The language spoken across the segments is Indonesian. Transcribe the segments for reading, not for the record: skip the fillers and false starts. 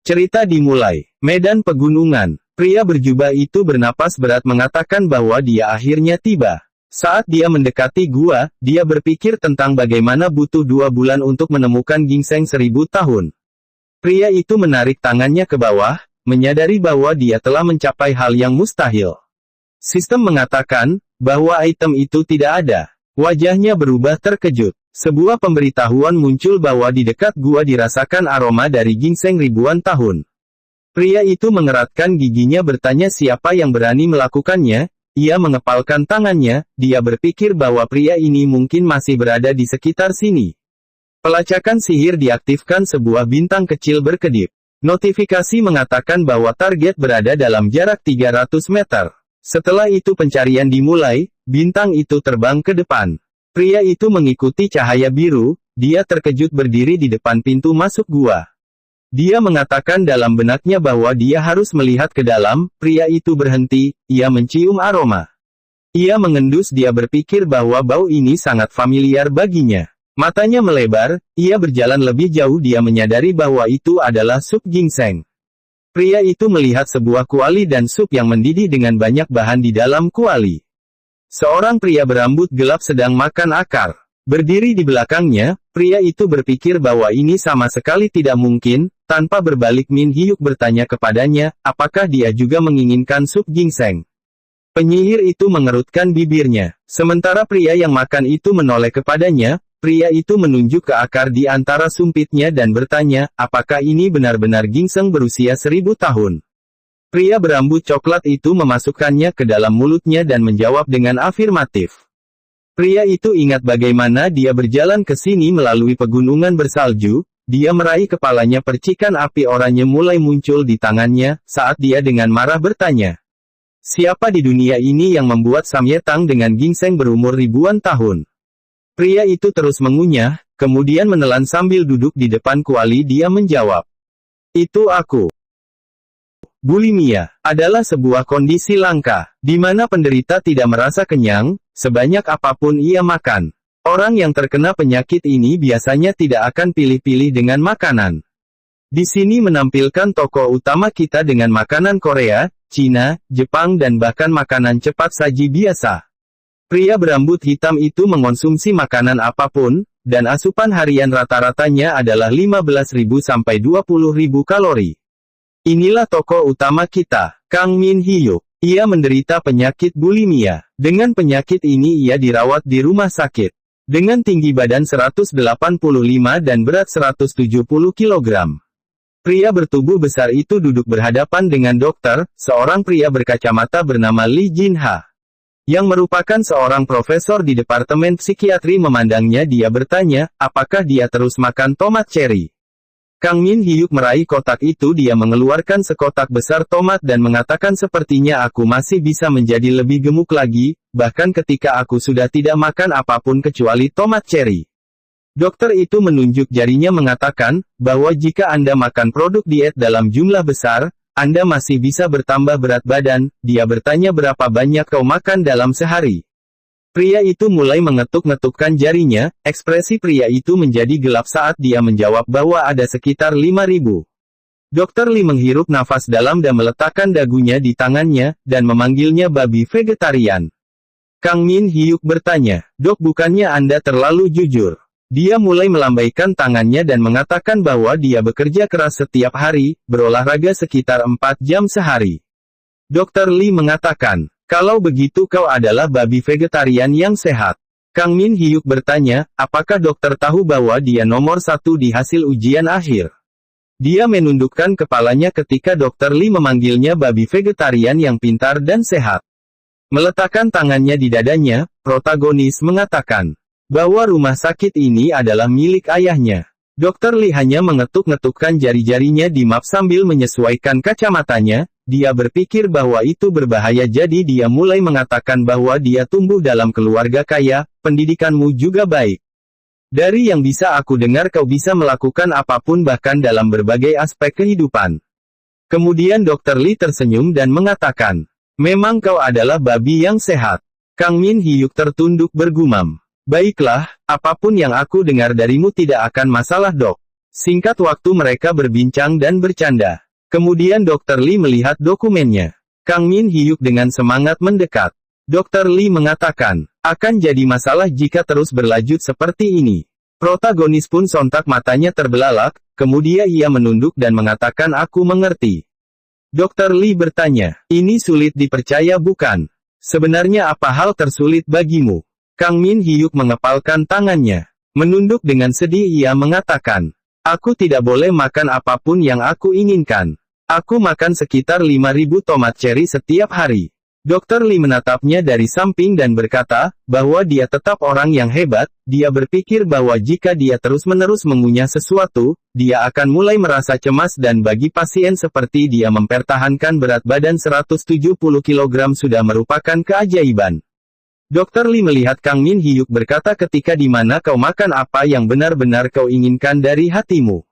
Cerita dimulai. Medan pegunungan. Pria berjubah itu bernapas berat mengatakan bahwa dia akhirnya tiba. Saat dia mendekati gua, dia berpikir tentang bagaimana butuh 2 bulan untuk menemukan ginseng 1000 tahun. Pria itu menarik tangannya ke bawah, menyadari bahwa dia telah mencapai hal yang mustahil. Sistem mengatakan bahwa item itu tidak ada. Wajahnya berubah terkejut. Sebuah pemberitahuan muncul bahwa di dekat gua dirasakan aroma dari ginseng ribuan tahun. Pria itu mengeratkan giginya bertanya siapa yang berani melakukannya. Ia mengepalkan tangannya, dia berpikir bahwa pria ini mungkin masih berada di sekitar sini. Pelacakan sihir diaktifkan, sebuah bintang kecil berkedip. Notifikasi mengatakan bahwa target berada dalam jarak 300 meter. Setelah itu pencarian dimulai, bintang itu terbang ke depan. Pria itu mengikuti cahaya biru, dia terkejut berdiri di depan pintu masuk gua. Dia mengatakan dalam benaknya bahwa dia harus melihat ke dalam. Pria itu berhenti, ia mencium aroma. Ia mengendus, dia berpikir bahwa bau ini sangat familiar baginya. Matanya melebar, ia berjalan lebih jauh, dia menyadari bahwa itu adalah sup ginseng. Pria itu melihat sebuah kuali dan sup yang mendidih dengan banyak bahan di dalam kuali. Seorang pria berambut gelap sedang makan akar. Berdiri di belakangnya, pria itu berpikir bahwa ini sama sekali tidak mungkin. Tanpa berbalik, Min Hyuk bertanya kepadanya, apakah dia juga menginginkan sup ginseng. Penyihir itu mengerutkan bibirnya. Sementara pria yang makan itu menoleh kepadanya, pria itu menunjuk ke akar di antara sumpitnya dan bertanya, apakah ini benar-benar ginseng berusia 1000 tahun? Pria berambut coklat itu memasukkannya ke dalam mulutnya dan menjawab dengan afirmatif. Pria itu ingat bagaimana dia berjalan ke sini melalui pegunungan bersalju. Dia meraih kepalanya, percikan api oranye mulai muncul di tangannya, saat dia dengan marah bertanya. Siapa di dunia ini yang membuat samyetang dengan ginseng berumur ribuan tahun? Pria itu terus mengunyah, kemudian menelan sambil duduk di depan kuali. Dia menjawab. Itu aku. Bulimia adalah sebuah kondisi langka, di mana penderita tidak merasa kenyang, sebanyak apapun ia makan. Orang yang terkena penyakit ini biasanya tidak akan pilih-pilih dengan makanan. Di sini menampilkan tokoh utama kita dengan makanan Korea, Cina, Jepang dan bahkan makanan cepat saji biasa. Pria berambut hitam itu mengonsumsi makanan apapun, dan asupan harian rata-ratanya adalah 15.000 sampai 20.000 kalori. Inilah tokoh utama kita, Kang Min Hyuk. Ia menderita penyakit bulimia. Dengan penyakit ini ia dirawat di rumah sakit. Dengan tinggi badan 185 dan berat 170 kg. Pria bertubuh besar itu duduk berhadapan dengan dokter, seorang pria berkacamata bernama Lee Jin-ha. Yang merupakan seorang profesor di Departemen Psikiatri. Memandangnya, dia bertanya, apakah dia terus makan tomat cherry? Kang Min Hyuk meraih kotak itu, dia mengeluarkan sekotak besar tomat dan mengatakan sepertinya aku masih bisa menjadi lebih gemuk lagi, bahkan ketika aku sudah tidak makan apapun kecuali tomat cherry. Dokter itu menunjuk jarinya mengatakan, bahwa jika Anda makan produk diet dalam jumlah besar, Anda masih bisa bertambah berat badan. Dia bertanya berapa banyak kau makan dalam sehari. Pria itu mulai mengetuk-ngetukkan jarinya, ekspresi pria itu menjadi gelap saat dia menjawab bahwa ada sekitar 5.000. Dr. Lee menghirup nafas dalam dan meletakkan dagunya di tangannya, dan memanggilnya babi vegetarian. Kang Min Hyuk bertanya, dok, bukannya Anda terlalu jujur? Dia mulai melambaikan tangannya dan mengatakan bahwa dia bekerja keras setiap hari, berolahraga sekitar 4 jam sehari. Dr. Lee mengatakan, kalau begitu kau adalah babi vegetarian yang sehat. Kang Min Hyuk bertanya, apakah dokter tahu bahwa dia nomor 1 di hasil ujian akhir? Dia menundukkan kepalanya ketika Dr. Lee memanggilnya babi vegetarian yang pintar dan sehat. Meletakkan tangannya di dadanya, protagonis mengatakan, bahwa rumah sakit ini adalah milik ayahnya. Dr. Lee hanya mengetuk-ngetukkan jari-jarinya di map sambil menyesuaikan kacamatanya. Dia berpikir bahwa itu berbahaya, jadi dia mulai mengatakan bahwa dia tumbuh dalam keluarga kaya, pendidikanmu juga baik. Dari yang bisa aku dengar kau bisa melakukan apapun bahkan dalam berbagai aspek kehidupan. Kemudian Dr. Lee tersenyum dan mengatakan, memang kau adalah babi yang sehat. Kang Min Hyuk tertunduk bergumam. Baiklah, apapun yang aku dengar darimu tidak akan masalah, dok. Singkat waktu mereka berbincang dan bercanda. Kemudian Dr. Lee melihat dokumennya. Kang Min Hyuk dengan semangat mendekat. Dr. Lee mengatakan, akan jadi masalah jika terus berlanjut seperti ini. Protagonis pun sontak matanya terbelalak, kemudian ia menunduk dan mengatakan aku mengerti. Dr. Lee bertanya, ini sulit dipercaya bukan? Sebenarnya apa hal tersulit bagimu? Kang Min Hyuk mengepalkan tangannya. Menunduk dengan sedih ia mengatakan, aku tidak boleh makan apapun yang aku inginkan. Aku makan sekitar 5.000 tomat cherry setiap hari. Dr. Lee menatapnya dari samping dan berkata, bahwa dia tetap orang yang hebat. Dia berpikir bahwa jika dia terus-menerus mengunyah sesuatu, dia akan mulai merasa cemas dan bagi pasien seperti dia mempertahankan berat badan 170 kg sudah merupakan keajaiban. Dr. Lee melihat Kang Min Hyuk berkata ketika di mana kau makan apa yang benar-benar kau inginkan dari hatimu.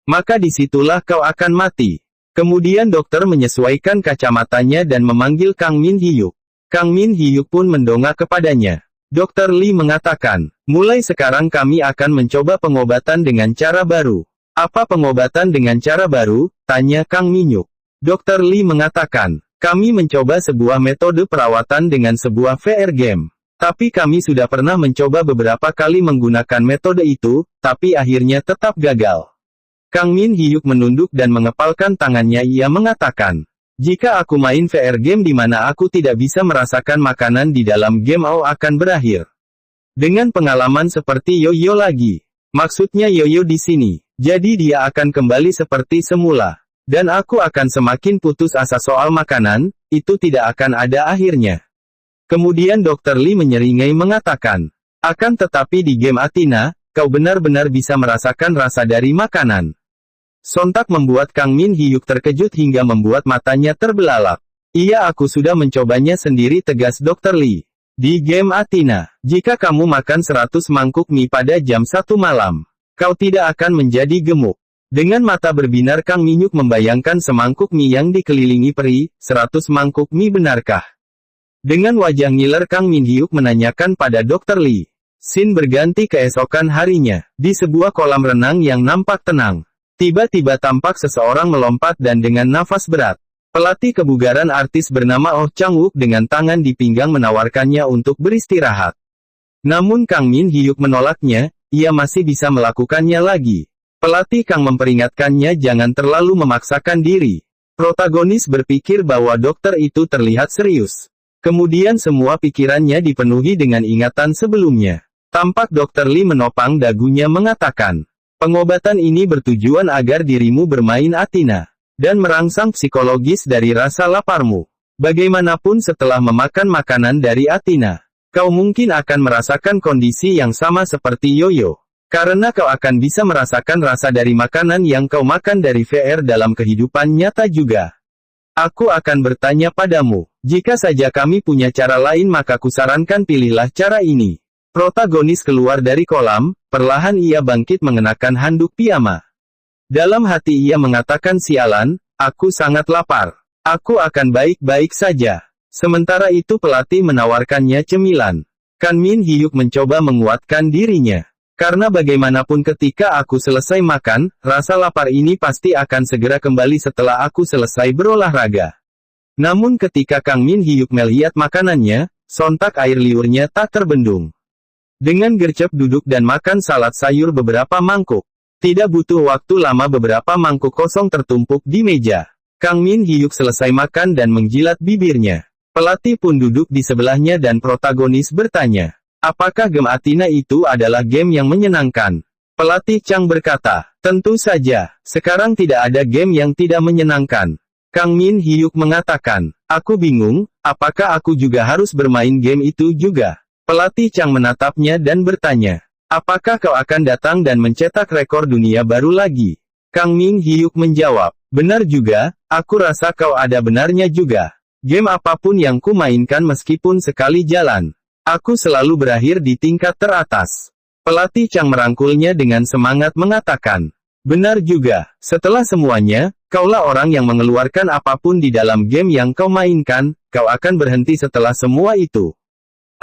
Maka disitulah kau akan mati. Kemudian dokter menyesuaikan kacamatanya dan memanggil Kang Min Hyuk. Kang Min Hyuk pun mendongak kepadanya. Dr. Lee mengatakan, mulai sekarang kami akan mencoba pengobatan dengan cara baru. Apa pengobatan dengan cara baru? Tanya Kang Min Hyuk. Dr. Lee mengatakan, kami mencoba sebuah metode perawatan dengan sebuah VR game. Tapi kami sudah pernah mencoba beberapa kali menggunakan metode itu, tapi akhirnya tetap gagal. Kang Min Hyuk menunduk dan mengepalkan tangannya ia mengatakan, jika aku main VR game di mana aku tidak bisa merasakan makanan di dalam game akan berakhir. Dengan pengalaman seperti Yoyo lagi. Maksudnya Yoyo di sini. Jadi dia akan kembali seperti semula. Dan aku akan semakin putus asa soal makanan, itu tidak akan ada akhirnya. Kemudian Dr. Lee menyeringai mengatakan, akan tetapi di game Athena, kau benar-benar bisa merasakan rasa dari makanan. Sontak membuat Kang Min Hyuk terkejut hingga membuat matanya terbelalak. Iya aku sudah mencobanya sendiri tegas Dr. Lee. Di game Athena, jika kamu makan 100 mangkuk mie pada jam 1 malam, kau tidak akan menjadi gemuk. Dengan mata berbinar Kang Min Hyuk membayangkan semangkuk mie yang dikelilingi peri, 100 mangkuk mie benarkah? Dengan wajah ngiler Kang Min Hyuk menanyakan pada Dr. Lee. Scene berganti keesokan harinya, di sebuah kolam renang yang nampak tenang. Tiba-tiba tampak seseorang melompat dan dengan nafas berat. Pelatih kebugaran artis bernama Oh Chang-wook dengan tangan di pinggang menawarkannya untuk beristirahat. Namun Kang Min Hyuk menolaknya, ia masih bisa melakukannya lagi. Pelatih Kang memperingatkannya jangan terlalu memaksakan diri. Protagonis berpikir bahwa dokter itu terlihat serius. Kemudian semua pikirannya dipenuhi dengan ingatan sebelumnya. Tampak Dr. Lee menopang dagunya mengatakan, pengobatan ini bertujuan agar dirimu bermain Athena, dan merangsang psikologis dari rasa laparmu. Bagaimanapun setelah memakan makanan dari Athena, kau mungkin akan merasakan kondisi yang sama seperti Yoyo. Karena kau akan bisa merasakan rasa dari makanan yang kau makan dari VR dalam kehidupan nyata juga. Aku akan bertanya padamu, jika saja kami punya cara lain maka kusarankan pilihlah cara ini. Protagonis keluar dari kolam, perlahan ia bangkit mengenakan handuk piyama. Dalam hati ia mengatakan sialan, aku sangat lapar. Aku akan baik-baik saja. Sementara itu pelatih menawarkannya cemilan. Kang Min Hyuk mencoba menguatkan dirinya. Karena bagaimanapun ketika aku selesai makan, rasa lapar ini pasti akan segera kembali setelah aku selesai berolahraga. Namun ketika Kang Min Hyuk melihat makanannya, sontak air liurnya tak terbendung. Dengan gercep duduk dan makan salad sayur beberapa mangkuk. Tidak butuh waktu lama beberapa mangkuk kosong tertumpuk di meja. Kang Min Hyuk selesai makan dan menjilat bibirnya. Pelatih pun duduk di sebelahnya dan protagonis bertanya. Apakah game Athena itu adalah game yang menyenangkan? Pelatih Chang berkata, tentu saja, sekarang tidak ada game yang tidak menyenangkan. Kang Min Hyuk mengatakan, aku bingung, apakah aku juga harus bermain game itu juga? Pelatih Chang menatapnya dan bertanya, apakah kau akan datang dan mencetak rekor dunia baru lagi? Kang Min Hyuk menjawab, benar juga, aku rasa kau ada benarnya juga. Game apapun yang ku mainkan meskipun sekali jalan, aku selalu berakhir di tingkat teratas. Pelatih Chang merangkulnya dengan semangat mengatakan, benar juga, setelah semuanya, kaulah orang yang mengeluarkan apapun di dalam game yang kau mainkan, kau akan berhenti setelah semua itu.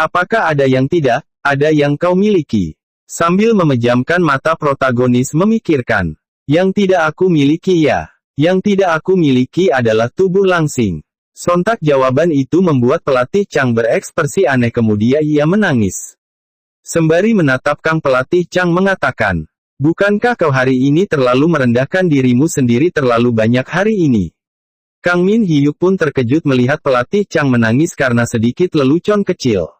Apakah ada yang tidak, ada yang kau miliki? Sambil memejamkan mata protagonis memikirkan, Yang tidak aku miliki ya. Yang tidak aku miliki adalah tubuh langsing. Sontak jawaban itu membuat pelatih Chang berekspresi aneh kemudian ia menangis. Sembari menatap Kang pelatih Chang mengatakan, bukankah kau hari ini terlalu merendahkan dirimu sendiri terlalu banyak hari ini? Kang Min Hyuk pun terkejut melihat pelatih Chang menangis karena sedikit lelucon kecil.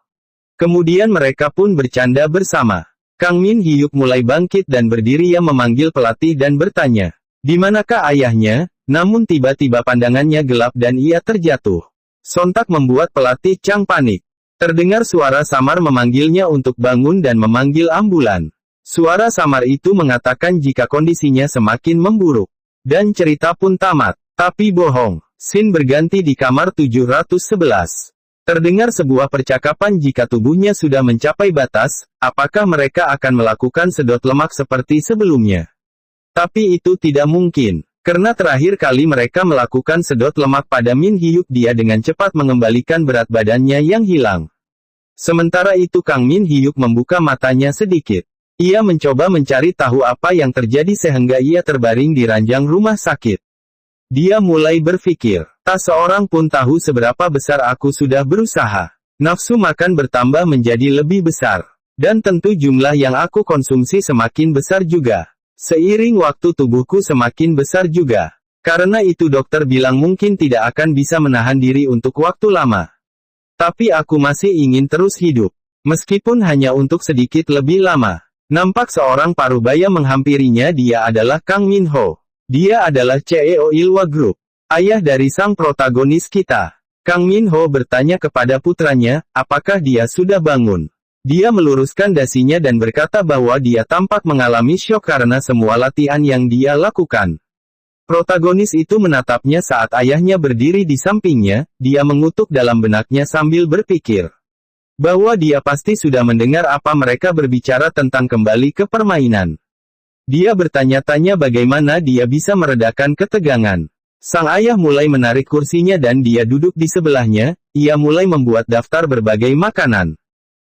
Kemudian mereka pun bercanda bersama. Kang Min Hyuk mulai bangkit dan berdiri ia memanggil pelatih dan bertanya, di manakah ayahnya? Namun tiba-tiba pandangannya gelap dan ia terjatuh. Sontak membuat pelatih Chang panik. Terdengar suara samar memanggilnya untuk bangun dan memanggil ambulan. Suara samar itu mengatakan jika kondisinya semakin memburuk. Dan cerita pun tamat. Tapi bohong. Scene berganti di kamar 711. Terdengar sebuah percakapan jika tubuhnya sudah mencapai batas, apakah mereka akan melakukan sedot lemak seperti sebelumnya. Tapi itu tidak mungkin. Karena terakhir kali mereka melakukan sedot lemak pada Min Hyuk dia dengan cepat mengembalikan berat badannya yang hilang. Sementara itu Kang Min Hyuk membuka matanya sedikit. Ia mencoba mencari tahu apa yang terjadi sehingga ia terbaring di ranjang rumah sakit. Dia mulai berpikir, tak seorang pun tahu seberapa besar aku sudah berusaha. Nafsu makan bertambah menjadi lebih besar. Dan tentu jumlah yang aku konsumsi semakin besar juga. Seiring waktu tubuhku semakin besar juga. Karena itu dokter bilang mungkin tidak akan bisa menahan diri untuk waktu lama. Tapi aku masih ingin terus hidup. Meskipun hanya untuk sedikit lebih lama. Nampak seorang parubaya menghampirinya dia adalah Kang Min Ho. Dia adalah CEO Ilwa Group. Ayah dari sang protagonis kita. Kang Min Ho bertanya kepada putranya, apakah dia sudah bangun. Dia meluruskan dasinya dan berkata bahwa dia tampak mengalami syok karena semua latihan yang dia lakukan. Protagonis itu menatapnya saat ayahnya berdiri di sampingnya, dia mengutuk dalam benaknya sambil berpikir bahwa dia pasti sudah mendengar apa mereka berbicara tentang kembali ke permainan. Dia bertanya-tanya bagaimana dia bisa meredakan ketegangan. Sang ayah mulai menarik kursinya dan dia duduk di sebelahnya, ia mulai membuat daftar berbagai makanan.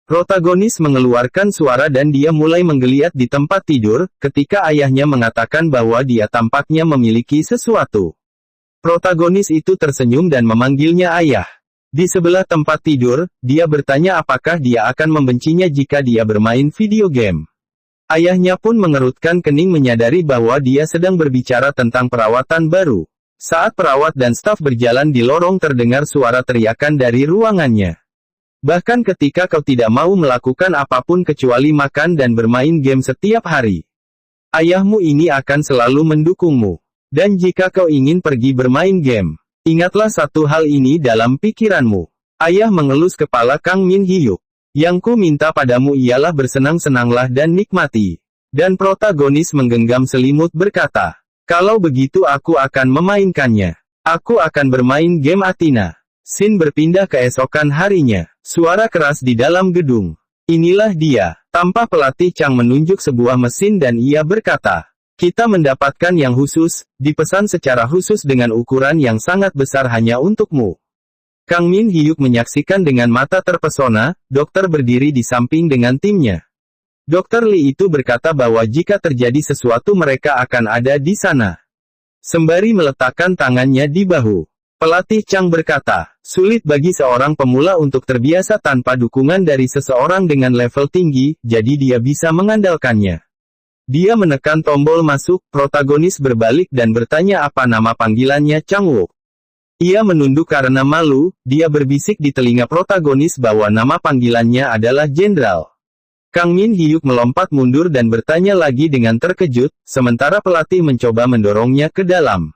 Protagonis mengeluarkan suara dan dia mulai menggeliat di tempat tidur, ketika ayahnya mengatakan bahwa dia tampaknya memiliki sesuatu. Protagonis itu tersenyum dan memanggilnya ayah. Di sebelah tempat tidur, dia bertanya apakah dia akan membencinya jika dia bermain video game. Ayahnya pun mengerutkan kening menyadari bahwa dia sedang berbicara tentang perawatan baru. Saat perawat dan staf berjalan di lorong terdengar suara teriakan dari ruangannya. Bahkan ketika kau tidak mau melakukan apapun kecuali makan dan bermain game setiap hari. Ayahmu ini akan selalu mendukungmu. Dan jika kau ingin pergi bermain game, ingatlah satu hal ini dalam pikiranmu. Ayah mengelus kepala Kang Min Hyuk. Yang ku minta padamu ialah bersenang-senanglah dan nikmati. Dan protagonis menggenggam selimut berkata, kalau begitu aku akan memainkannya. Aku akan bermain game Athena. Scene berpindah keesokan harinya. Suara keras di dalam gedung. Inilah dia. Tanpa pelatih Chang menunjuk sebuah mesin dan ia berkata, kita mendapatkan yang khusus, dipesan secara khusus dengan ukuran yang sangat besar hanya untukmu. Kang Min Hyuk menyaksikan dengan mata terpesona, dokter berdiri di samping dengan timnya. Dokter Lee itu berkata bahwa jika terjadi sesuatu mereka akan ada di sana. Sembari meletakkan tangannya di bahu. Pelatih Chang berkata, sulit bagi seorang pemula untuk terbiasa tanpa dukungan dari seseorang dengan level tinggi, jadi dia bisa mengandalkannya. Dia menekan tombol masuk, protagonis berbalik dan bertanya apa nama panggilannya Chang Wook. Ia menunduk karena malu, dia berbisik di telinga protagonis bahwa nama panggilannya adalah Jenderal. Kang Min Hyuk melompat mundur dan bertanya lagi dengan terkejut, sementara pelatih mencoba mendorongnya ke dalam.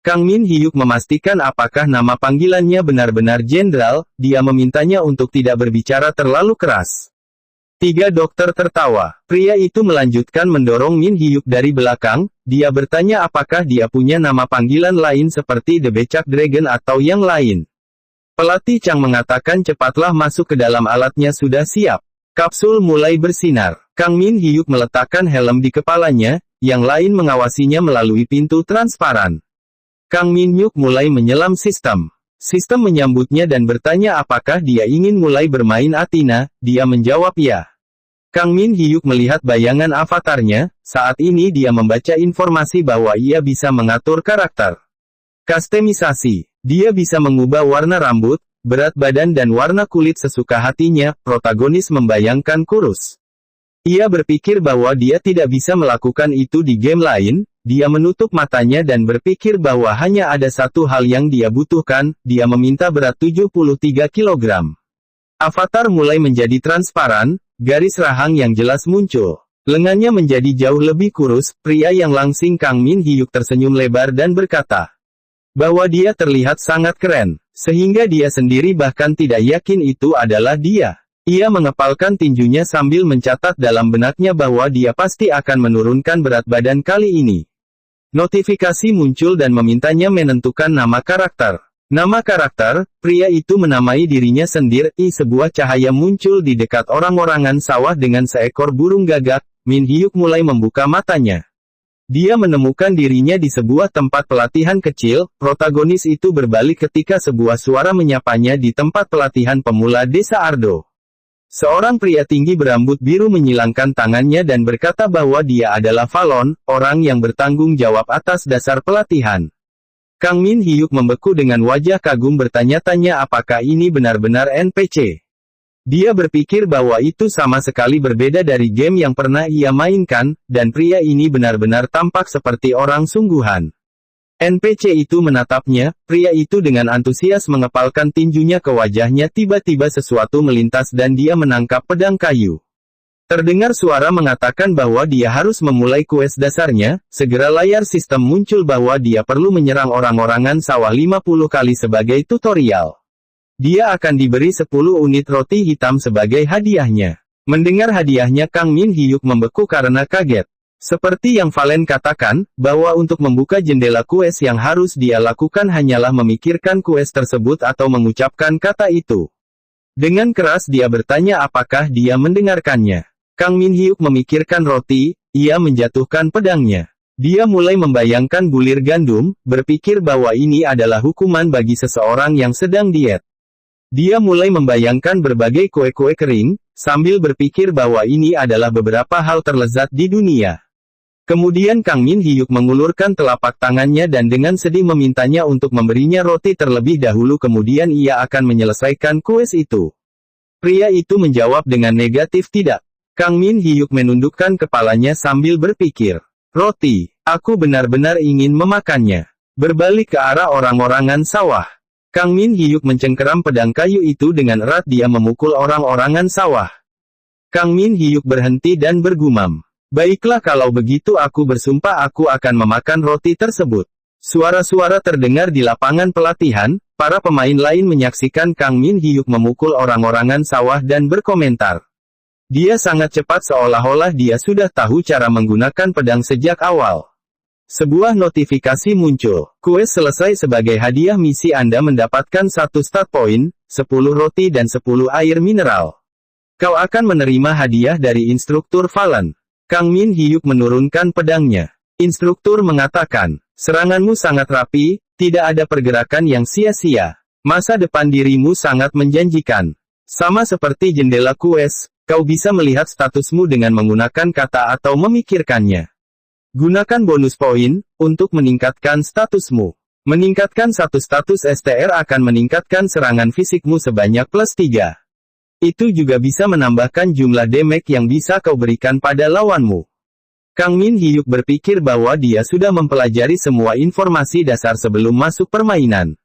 Kang Min Hyuk memastikan apakah nama panggilannya benar-benar Jenderal, dia memintanya untuk tidak berbicara terlalu keras. Tiga dokter tertawa. Pria itu melanjutkan mendorong Min Hyuk dari belakang, dia bertanya apakah dia punya nama panggilan lain seperti The Becak Dragon atau yang lain. Pelatih Chang mengatakan cepatlah masuk ke dalam alatnya sudah siap. Kapsul mulai bersinar. Kang Min Hyuk meletakkan helm di kepalanya, yang lain mengawasinya melalui pintu transparan. Kang Min Hyuk mulai menyelam sistem. Sistem menyambutnya dan bertanya apakah dia ingin mulai bermain Athena, dia menjawab ya. Kang Min Hyuk melihat bayangan avatarnya, saat ini dia membaca informasi bahwa ia bisa mengatur karakter. Kustomisasi. Dia bisa mengubah warna rambut, berat badan dan warna kulit sesuka hatinya, protagonis membayangkan kurus. Ia berpikir bahwa dia tidak bisa melakukan itu di game lain, dia menutup matanya dan berpikir bahwa hanya ada satu hal yang dia butuhkan, dia meminta berat 73 kg. Avatar mulai menjadi transparan, garis rahang yang jelas muncul. Lengannya menjadi jauh lebih kurus, pria yang langsing Kang Min Hyuk tersenyum lebar dan berkata bahwa dia terlihat sangat keren, sehingga dia sendiri bahkan tidak yakin itu adalah dia. Ia mengepalkan tinjunya sambil mencatat dalam benaknya bahwa dia pasti akan menurunkan berat badan kali ini. Notifikasi muncul dan memintanya menentukan nama karakter. Nama karakter, pria itu menamai dirinya sendiri. Sebuah cahaya muncul di dekat orang-orangan sawah dengan seekor burung gagak. Min Hyuk mulai membuka matanya. Dia menemukan dirinya di sebuah tempat pelatihan kecil. Protagonis itu berbalik ketika sebuah suara menyapanya di tempat pelatihan pemula desa Ardo. Seorang pria tinggi berambut biru menyilangkan tangannya dan berkata bahwa dia adalah Falon, orang yang bertanggung jawab atas dasar pelatihan. Kang Min Hyuk membeku dengan wajah kagum bertanya-tanya apakah ini benar-benar NPC. Dia berpikir bahwa itu sama sekali berbeda dari game yang pernah ia mainkan, dan pria ini benar-benar tampak seperti orang sungguhan. NPC itu menatapnya, pria itu dengan antusias mengepalkan tinjunya ke wajahnya tiba-tiba sesuatu melintas dan dia menangkap pedang kayu. Terdengar suara mengatakan bahwa dia harus memulai quest dasarnya, segera layar sistem muncul bahwa dia perlu menyerang orang-orangan sawah 50 kali sebagai tutorial. Dia akan diberi 10 unit roti hitam sebagai hadiahnya. Mendengar hadiahnya Kang Min Hyuk membeku karena kaget. Seperti yang Valen katakan, bahwa untuk membuka jendela quest yang harus dia lakukan hanyalah memikirkan quest tersebut atau mengucapkan kata itu. Dengan keras dia bertanya apakah dia mendengarkannya. Kang Min Hyuk memikirkan roti, ia menjatuhkan pedangnya. Dia mulai membayangkan bulir gandum, berpikir bahwa ini adalah hukuman bagi seseorang yang sedang diet. Dia mulai membayangkan berbagai kue-kue kering, sambil berpikir bahwa ini adalah beberapa hal terlezat di dunia. Kemudian Kang Min Hyuk mengulurkan telapak tangannya dan dengan sedih memintanya untuk memberinya roti terlebih dahulu kemudian ia akan menyelesaikan kues itu. Pria itu menjawab dengan negatif tidak. Kang Min Hyuk menundukkan kepalanya sambil berpikir. Roti, aku benar-benar ingin memakannya. Berbalik ke arah orang-orangan sawah. Kang Min Hyuk mencengkeram pedang kayu itu dengan erat dia memukul orang-orangan sawah. Kang Min Hyuk berhenti dan bergumam. Baiklah kalau begitu aku bersumpah aku akan memakan roti tersebut. Suara-suara terdengar di lapangan pelatihan, para pemain lain menyaksikan Kang Min Hyuk memukul orang-orangan sawah dan berkomentar. Dia sangat cepat seolah-olah dia sudah tahu cara menggunakan pedang sejak awal. Sebuah notifikasi muncul. Quest selesai sebagai hadiah misi Anda mendapatkan 1 start point, 10 roti dan 10 air mineral. Kau akan menerima hadiah dari instruktur Valen. Kang Min Hyuk menurunkan pedangnya. Instruktur mengatakan, seranganmu sangat rapi, tidak ada pergerakan yang sia-sia. Masa depan dirimu sangat menjanjikan. Sama seperti jendela quest, kau bisa melihat statusmu dengan menggunakan kata atau memikirkannya. Gunakan bonus poin untuk meningkatkan statusmu. Meningkatkan satu status STR akan meningkatkan serangan fisikmu sebanyak +3. Itu juga bisa menambahkan jumlah damage yang bisa kau berikan pada lawanmu. Kang Min Hyuk berpikir bahwa dia sudah mempelajari semua informasi dasar sebelum masuk permainan.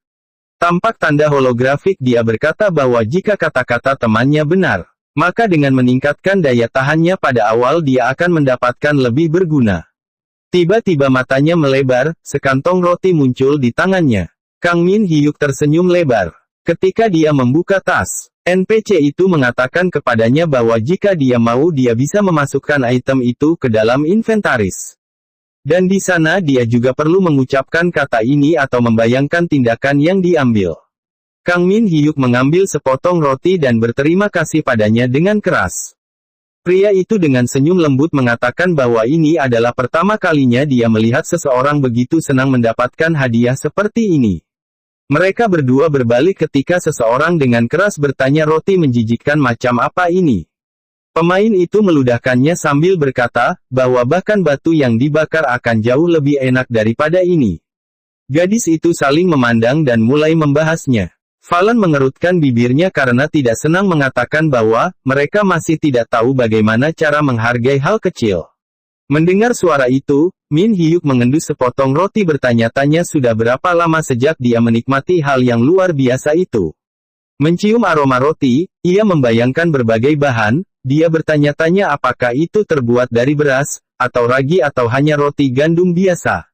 Tampak tanda holografik dia berkata bahwa jika kata-kata temannya benar, maka dengan meningkatkan daya tahannya pada awal dia akan mendapatkan lebih berguna. Tiba-tiba matanya melebar, sekantong roti muncul di tangannya. Kang Min Hyuk tersenyum lebar. Ketika dia membuka tas, NPC itu mengatakan kepadanya bahwa jika dia mau dia bisa memasukkan item itu ke dalam inventaris. Dan di sana dia juga perlu mengucapkan kata ini atau membayangkan tindakan yang diambil. Kang Min Hyuk mengambil sepotong roti dan berterima kasih padanya dengan keras. Pria itu dengan senyum lembut mengatakan bahwa ini adalah pertama kalinya dia melihat seseorang begitu senang mendapatkan hadiah seperti ini. Mereka berdua berbalik ketika seseorang dengan keras bertanya roti menjijikkan macam apa ini. Pemain itu meludahkannya sambil berkata, bahwa bahkan batu yang dibakar akan jauh lebih enak daripada ini. Gadis itu saling memandang dan mulai membahasnya. Valen mengerutkan bibirnya karena tidak senang mengatakan bahwa mereka masih tidak tahu bagaimana cara menghargai hal kecil. Mendengar suara itu, Min Hyuk mengendus sepotong roti bertanya-tanya sudah berapa lama sejak dia menikmati hal yang luar biasa itu. Mencium aroma roti, ia membayangkan berbagai bahan. Dia bertanya-tanya apakah itu terbuat dari beras, atau ragi atau hanya roti gandum biasa.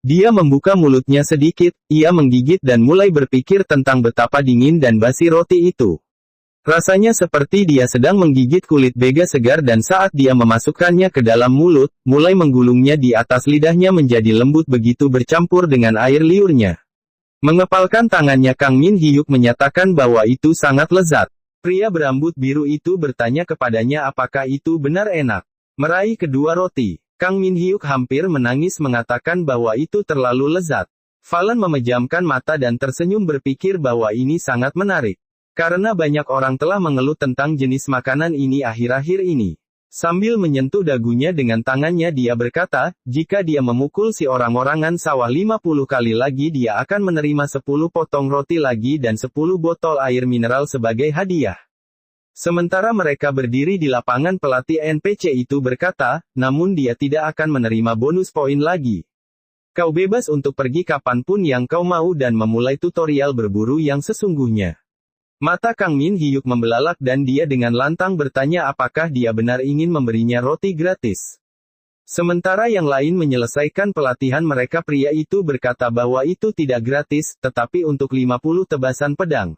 Dia membuka mulutnya sedikit, ia menggigit dan mulai berpikir tentang betapa dingin dan basi roti itu. Rasanya seperti dia sedang menggigit kulit bega segar dan saat dia memasukkannya ke dalam mulut, mulai menggulungnya di atas lidahnya menjadi lembut begitu bercampur dengan air liurnya. Mengepalkan tangannya Kang Min Hyuk menyatakan bahwa itu sangat lezat. Pria berambut biru itu bertanya kepadanya apakah itu benar enak. Meraih kedua roti, Kang Min Hyuk hampir menangis mengatakan bahwa itu terlalu lezat. Valen memejamkan mata dan tersenyum berpikir bahwa ini sangat menarik. Karena banyak orang telah mengeluh tentang jenis makanan ini akhir-akhir ini. Sambil menyentuh dagunya dengan tangannya dia berkata, jika dia memukul si orang-orangan sawah 50 kali lagi dia akan menerima 10 potong roti lagi dan 10 botol air mineral sebagai hadiah. Sementara mereka berdiri di lapangan pelatih NPC itu berkata, namun dia tidak akan menerima bonus poin lagi. Kau bebas untuk pergi kapanpun yang kau mau dan memulai tutorial berburu yang sesungguhnya. Mata Kang Min Hyuk membelalak dan dia dengan lantang bertanya apakah dia benar ingin memberinya roti gratis. Sementara yang lain menyelesaikan pelatihan mereka pria itu berkata bahwa itu tidak gratis, tetapi untuk 50 tebasan pedang.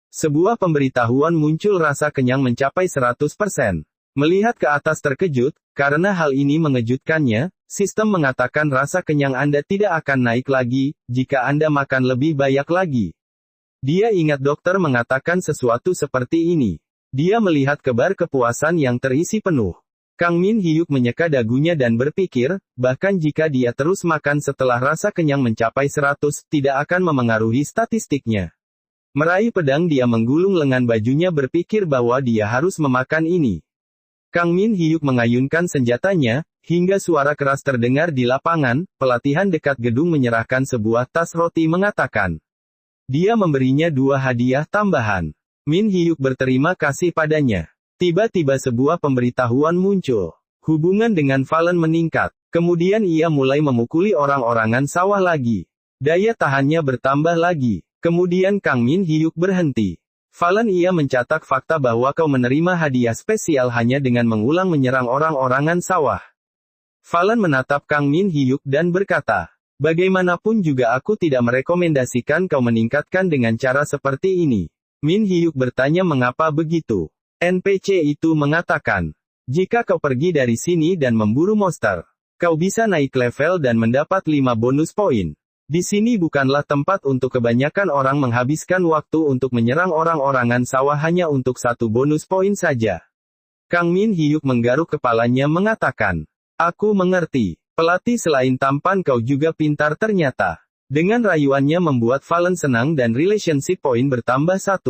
Sebuah pemberitahuan muncul rasa kenyang mencapai 100%. Melihat ke atas terkejut, karena hal ini mengejutkannya, sistem mengatakan rasa kenyang Anda tidak akan naik lagi, jika Anda makan lebih banyak lagi. Dia ingat dokter mengatakan sesuatu seperti ini. Dia melihat kebar kepuasan yang terisi penuh. Kang Min Hyuk menyeka dagunya dan berpikir, bahkan jika dia terus makan setelah rasa kenyang mencapai 100, tidak akan memengaruhi statistiknya. Meraih pedang dia menggulung lengan bajunya berpikir bahwa dia harus memakan ini. Kang Min Hyuk mengayunkan senjatanya, hingga suara keras terdengar di lapangan, pelatihan dekat gedung menyerahkan sebuah tas roti mengatakan. Dia memberinya 2 hadiah tambahan. Min Hyuk berterima kasih padanya. Tiba-tiba sebuah pemberitahuan muncul. Hubungan dengan Valen meningkat. Kemudian ia mulai memukuli orang-orangan sawah lagi. Daya tahannya bertambah lagi. Kemudian Kang Min Hyuk berhenti. Valen ia mencatat fakta bahwa kau menerima hadiah spesial hanya dengan mengulang menyerang orang-orangan sawah. Valen menatap Kang Min Hyuk dan berkata, bagaimanapun juga aku tidak merekomendasikan kau meningkatkan dengan cara seperti ini. Min Hyuk bertanya mengapa begitu. NPC itu mengatakan, jika kau pergi dari sini dan memburu monster, kau bisa naik level dan mendapat 5 bonus poin. Di sini bukanlah tempat untuk kebanyakan orang menghabiskan waktu untuk menyerang orang-orangan sawah hanya untuk 1 bonus poin saja. Kang Min Hyuk menggaruk kepalanya mengatakan, aku mengerti. Pelatih selain tampan kau juga pintar ternyata. Dengan rayuannya membuat Valen senang dan relationship point bertambah 1.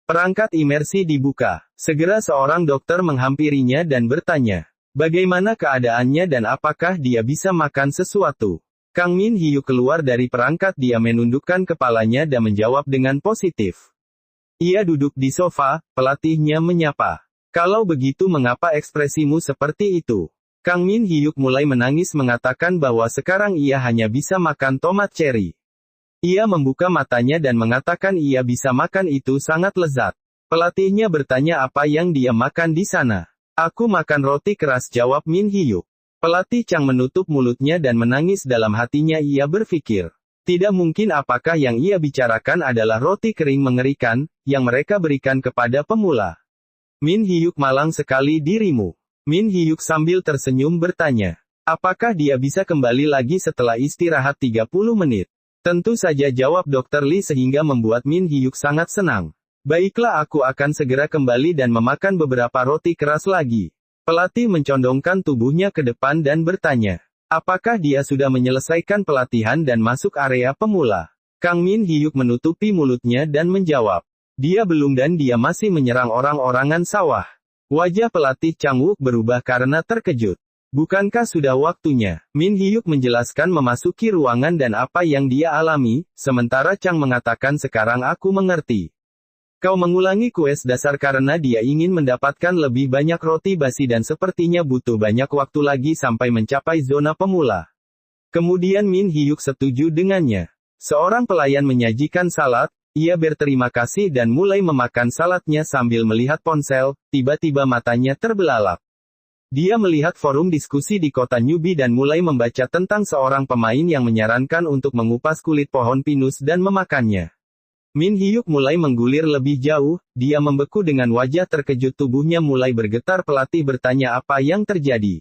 Perangkat imersi dibuka. Segera seorang dokter menghampirinya dan bertanya, bagaimana keadaannya dan apakah dia bisa makan sesuatu. Kang Min Hyuk keluar dari perangkat dia menundukkan kepalanya dan menjawab dengan positif. Ia duduk di sofa, pelatihnya menyapa. Kalau begitu mengapa ekspresimu seperti itu? Kang Min Hyuk mulai menangis mengatakan bahwa sekarang ia hanya bisa makan tomat cherry. Ia membuka matanya dan mengatakan ia bisa makan itu sangat lezat. Pelatihnya bertanya apa yang dia makan di sana. Aku makan roti keras jawab Min Hyuk. Pelatih Chang menutup mulutnya dan menangis dalam hatinya ia berpikir. Tidak mungkin apakah yang ia bicarakan adalah roti kering mengerikan, yang mereka berikan kepada pemula. Min Hyuk malang sekali dirimu. Min Hyuk sambil tersenyum bertanya, apakah dia bisa kembali lagi setelah istirahat 30 menit? Tentu saja jawab Dr. Lee sehingga membuat Min Hyuk sangat senang. Baiklah aku akan segera kembali dan memakan beberapa roti keras lagi. Pelatih mencondongkan tubuhnya ke depan dan bertanya, apakah dia sudah menyelesaikan pelatihan dan masuk area pemula? Kang Min Hyuk menutupi mulutnya dan menjawab, dia belum dan dia masih menyerang orang-orangan sawah. Wajah pelatih Chang Wook berubah karena terkejut. Bukankah sudah waktunya? Min Hyuk menjelaskan memasuki ruangan dan apa yang dia alami, sementara Chang mengatakan sekarang aku mengerti. Kau mengulangi kues dasar karena dia ingin mendapatkan lebih banyak roti basi dan sepertinya butuh banyak waktu lagi sampai mencapai zona pemula. Kemudian Min Hyuk setuju dengannya. Seorang pelayan menyajikan salad, ia berterima kasih dan mulai memakan saladnya sambil melihat ponsel, tiba-tiba matanya terbelalak. Dia melihat forum diskusi di kota Newbie dan mulai membaca tentang seorang pemain yang menyarankan untuk mengupas kulit pohon pinus dan memakannya. Min Hyuk mulai menggulir lebih jauh, dia membeku dengan wajah terkejut, tubuhnya mulai bergetar. Pelatih bertanya apa yang terjadi.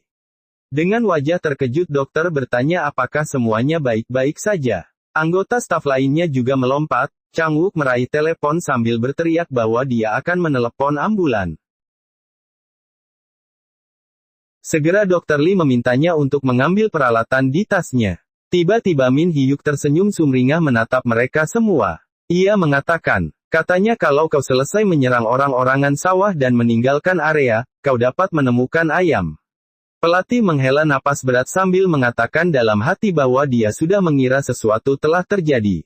Dengan wajah terkejut dokter bertanya apakah semuanya baik-baik saja. Anggota staf lainnya juga melompat. Chang Wook meraih telepon sambil berteriak bahwa dia akan menelepon ambulan. Segera Dr. Lee memintanya untuk mengambil peralatan di tasnya. Tiba-tiba Min Hyuk tersenyum sumringah menatap mereka semua. Ia mengatakan, katanya kalau kau selesai menyerang orang-orangan sawah dan meninggalkan area, kau dapat menemukan ayam. Pelatih menghela napas berat sambil mengatakan dalam hati bahwa dia sudah mengira sesuatu telah terjadi.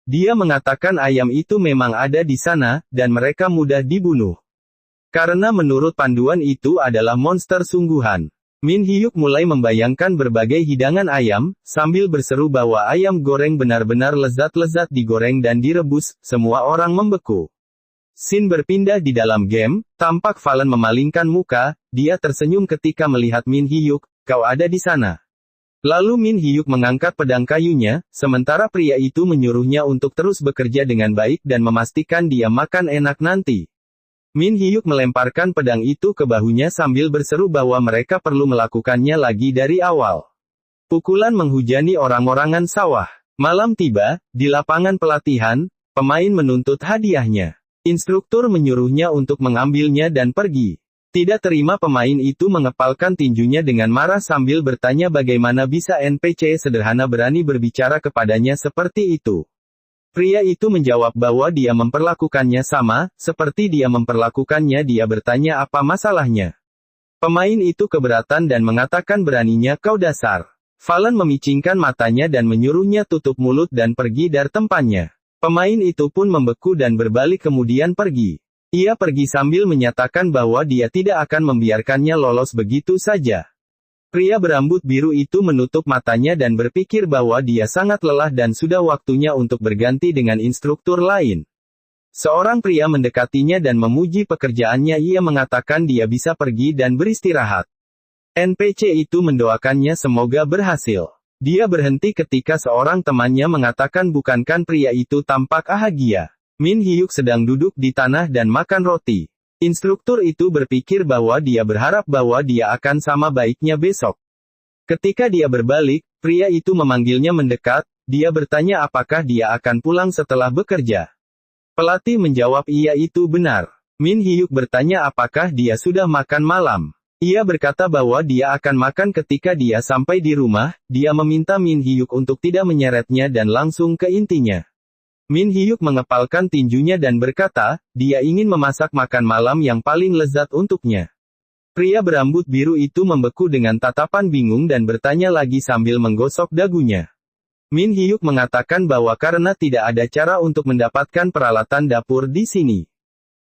Dia mengatakan ayam itu memang ada di sana, dan mereka mudah dibunuh. Karena menurut panduan itu adalah monster sungguhan. Min Hyuk mulai membayangkan berbagai hidangan ayam, sambil berseru bahwa ayam goreng benar-benar lezat-lezat digoreng dan direbus, semua orang membeku. Scene berpindah di dalam game, tampak Valen memalingkan muka, dia tersenyum ketika melihat Min Hyuk, kau ada di sana. Lalu Min Hyuk mengangkat pedang kayunya, sementara pria itu menyuruhnya untuk terus bekerja dengan baik dan memastikan dia makan enak nanti. Min Hyuk melemparkan pedang itu ke bahunya sambil berseru bahwa mereka perlu melakukannya lagi dari awal. Pukulan menghujani orang-orangan sawah. Malam tiba, di lapangan pelatihan, pemain menuntut hadiahnya. Instruktur menyuruhnya untuk mengambilnya dan pergi. Tidak terima pemain itu mengepalkan tinjunya dengan marah sambil bertanya bagaimana bisa NPC sederhana berani berbicara kepadanya seperti itu. Pria itu menjawab bahwa dia memperlakukannya sama, seperti dia memperlakukannya. Dia bertanya apa masalahnya. Pemain itu keberatan dan mengatakan beraninya kau dasar. Valen memicingkan matanya dan menyuruhnya tutup mulut dan pergi dari tempatnya. Pemain itu pun membeku dan berbalik kemudian pergi. Ia pergi sambil menyatakan bahwa dia tidak akan membiarkannya lolos begitu saja. Pria berambut biru itu menutup matanya dan berpikir bahwa dia sangat lelah dan sudah waktunya untuk berganti dengan instruktur lain. Seorang pria mendekatinya dan memuji pekerjaannya. Ia mengatakan dia bisa pergi dan beristirahat. NPC itu mendoakannya semoga berhasil. Dia berhenti ketika seorang temannya mengatakan bukankah pria itu tampak bahagia. Min Hyuk sedang duduk di tanah dan makan roti. Instruktur itu berpikir bahwa dia berharap bahwa dia akan sama baiknya besok. Ketika dia berbalik, pria itu memanggilnya mendekat, dia bertanya apakah dia akan pulang setelah bekerja. Pelatih menjawab iya itu benar. Min Hyuk bertanya apakah dia sudah makan malam. Ia berkata bahwa dia akan makan ketika dia sampai di rumah. Dia meminta Min Hyuk untuk tidak menyeretnya dan langsung ke intinya. Min Hyuk mengepalkan tinjunya dan berkata, dia ingin memasak makan malam yang paling lezat untuknya. Pria berambut biru itu membeku dengan tatapan bingung dan bertanya lagi sambil menggosok dagunya. Min Hyuk mengatakan bahwa karena tidak ada cara untuk mendapatkan peralatan dapur di sini.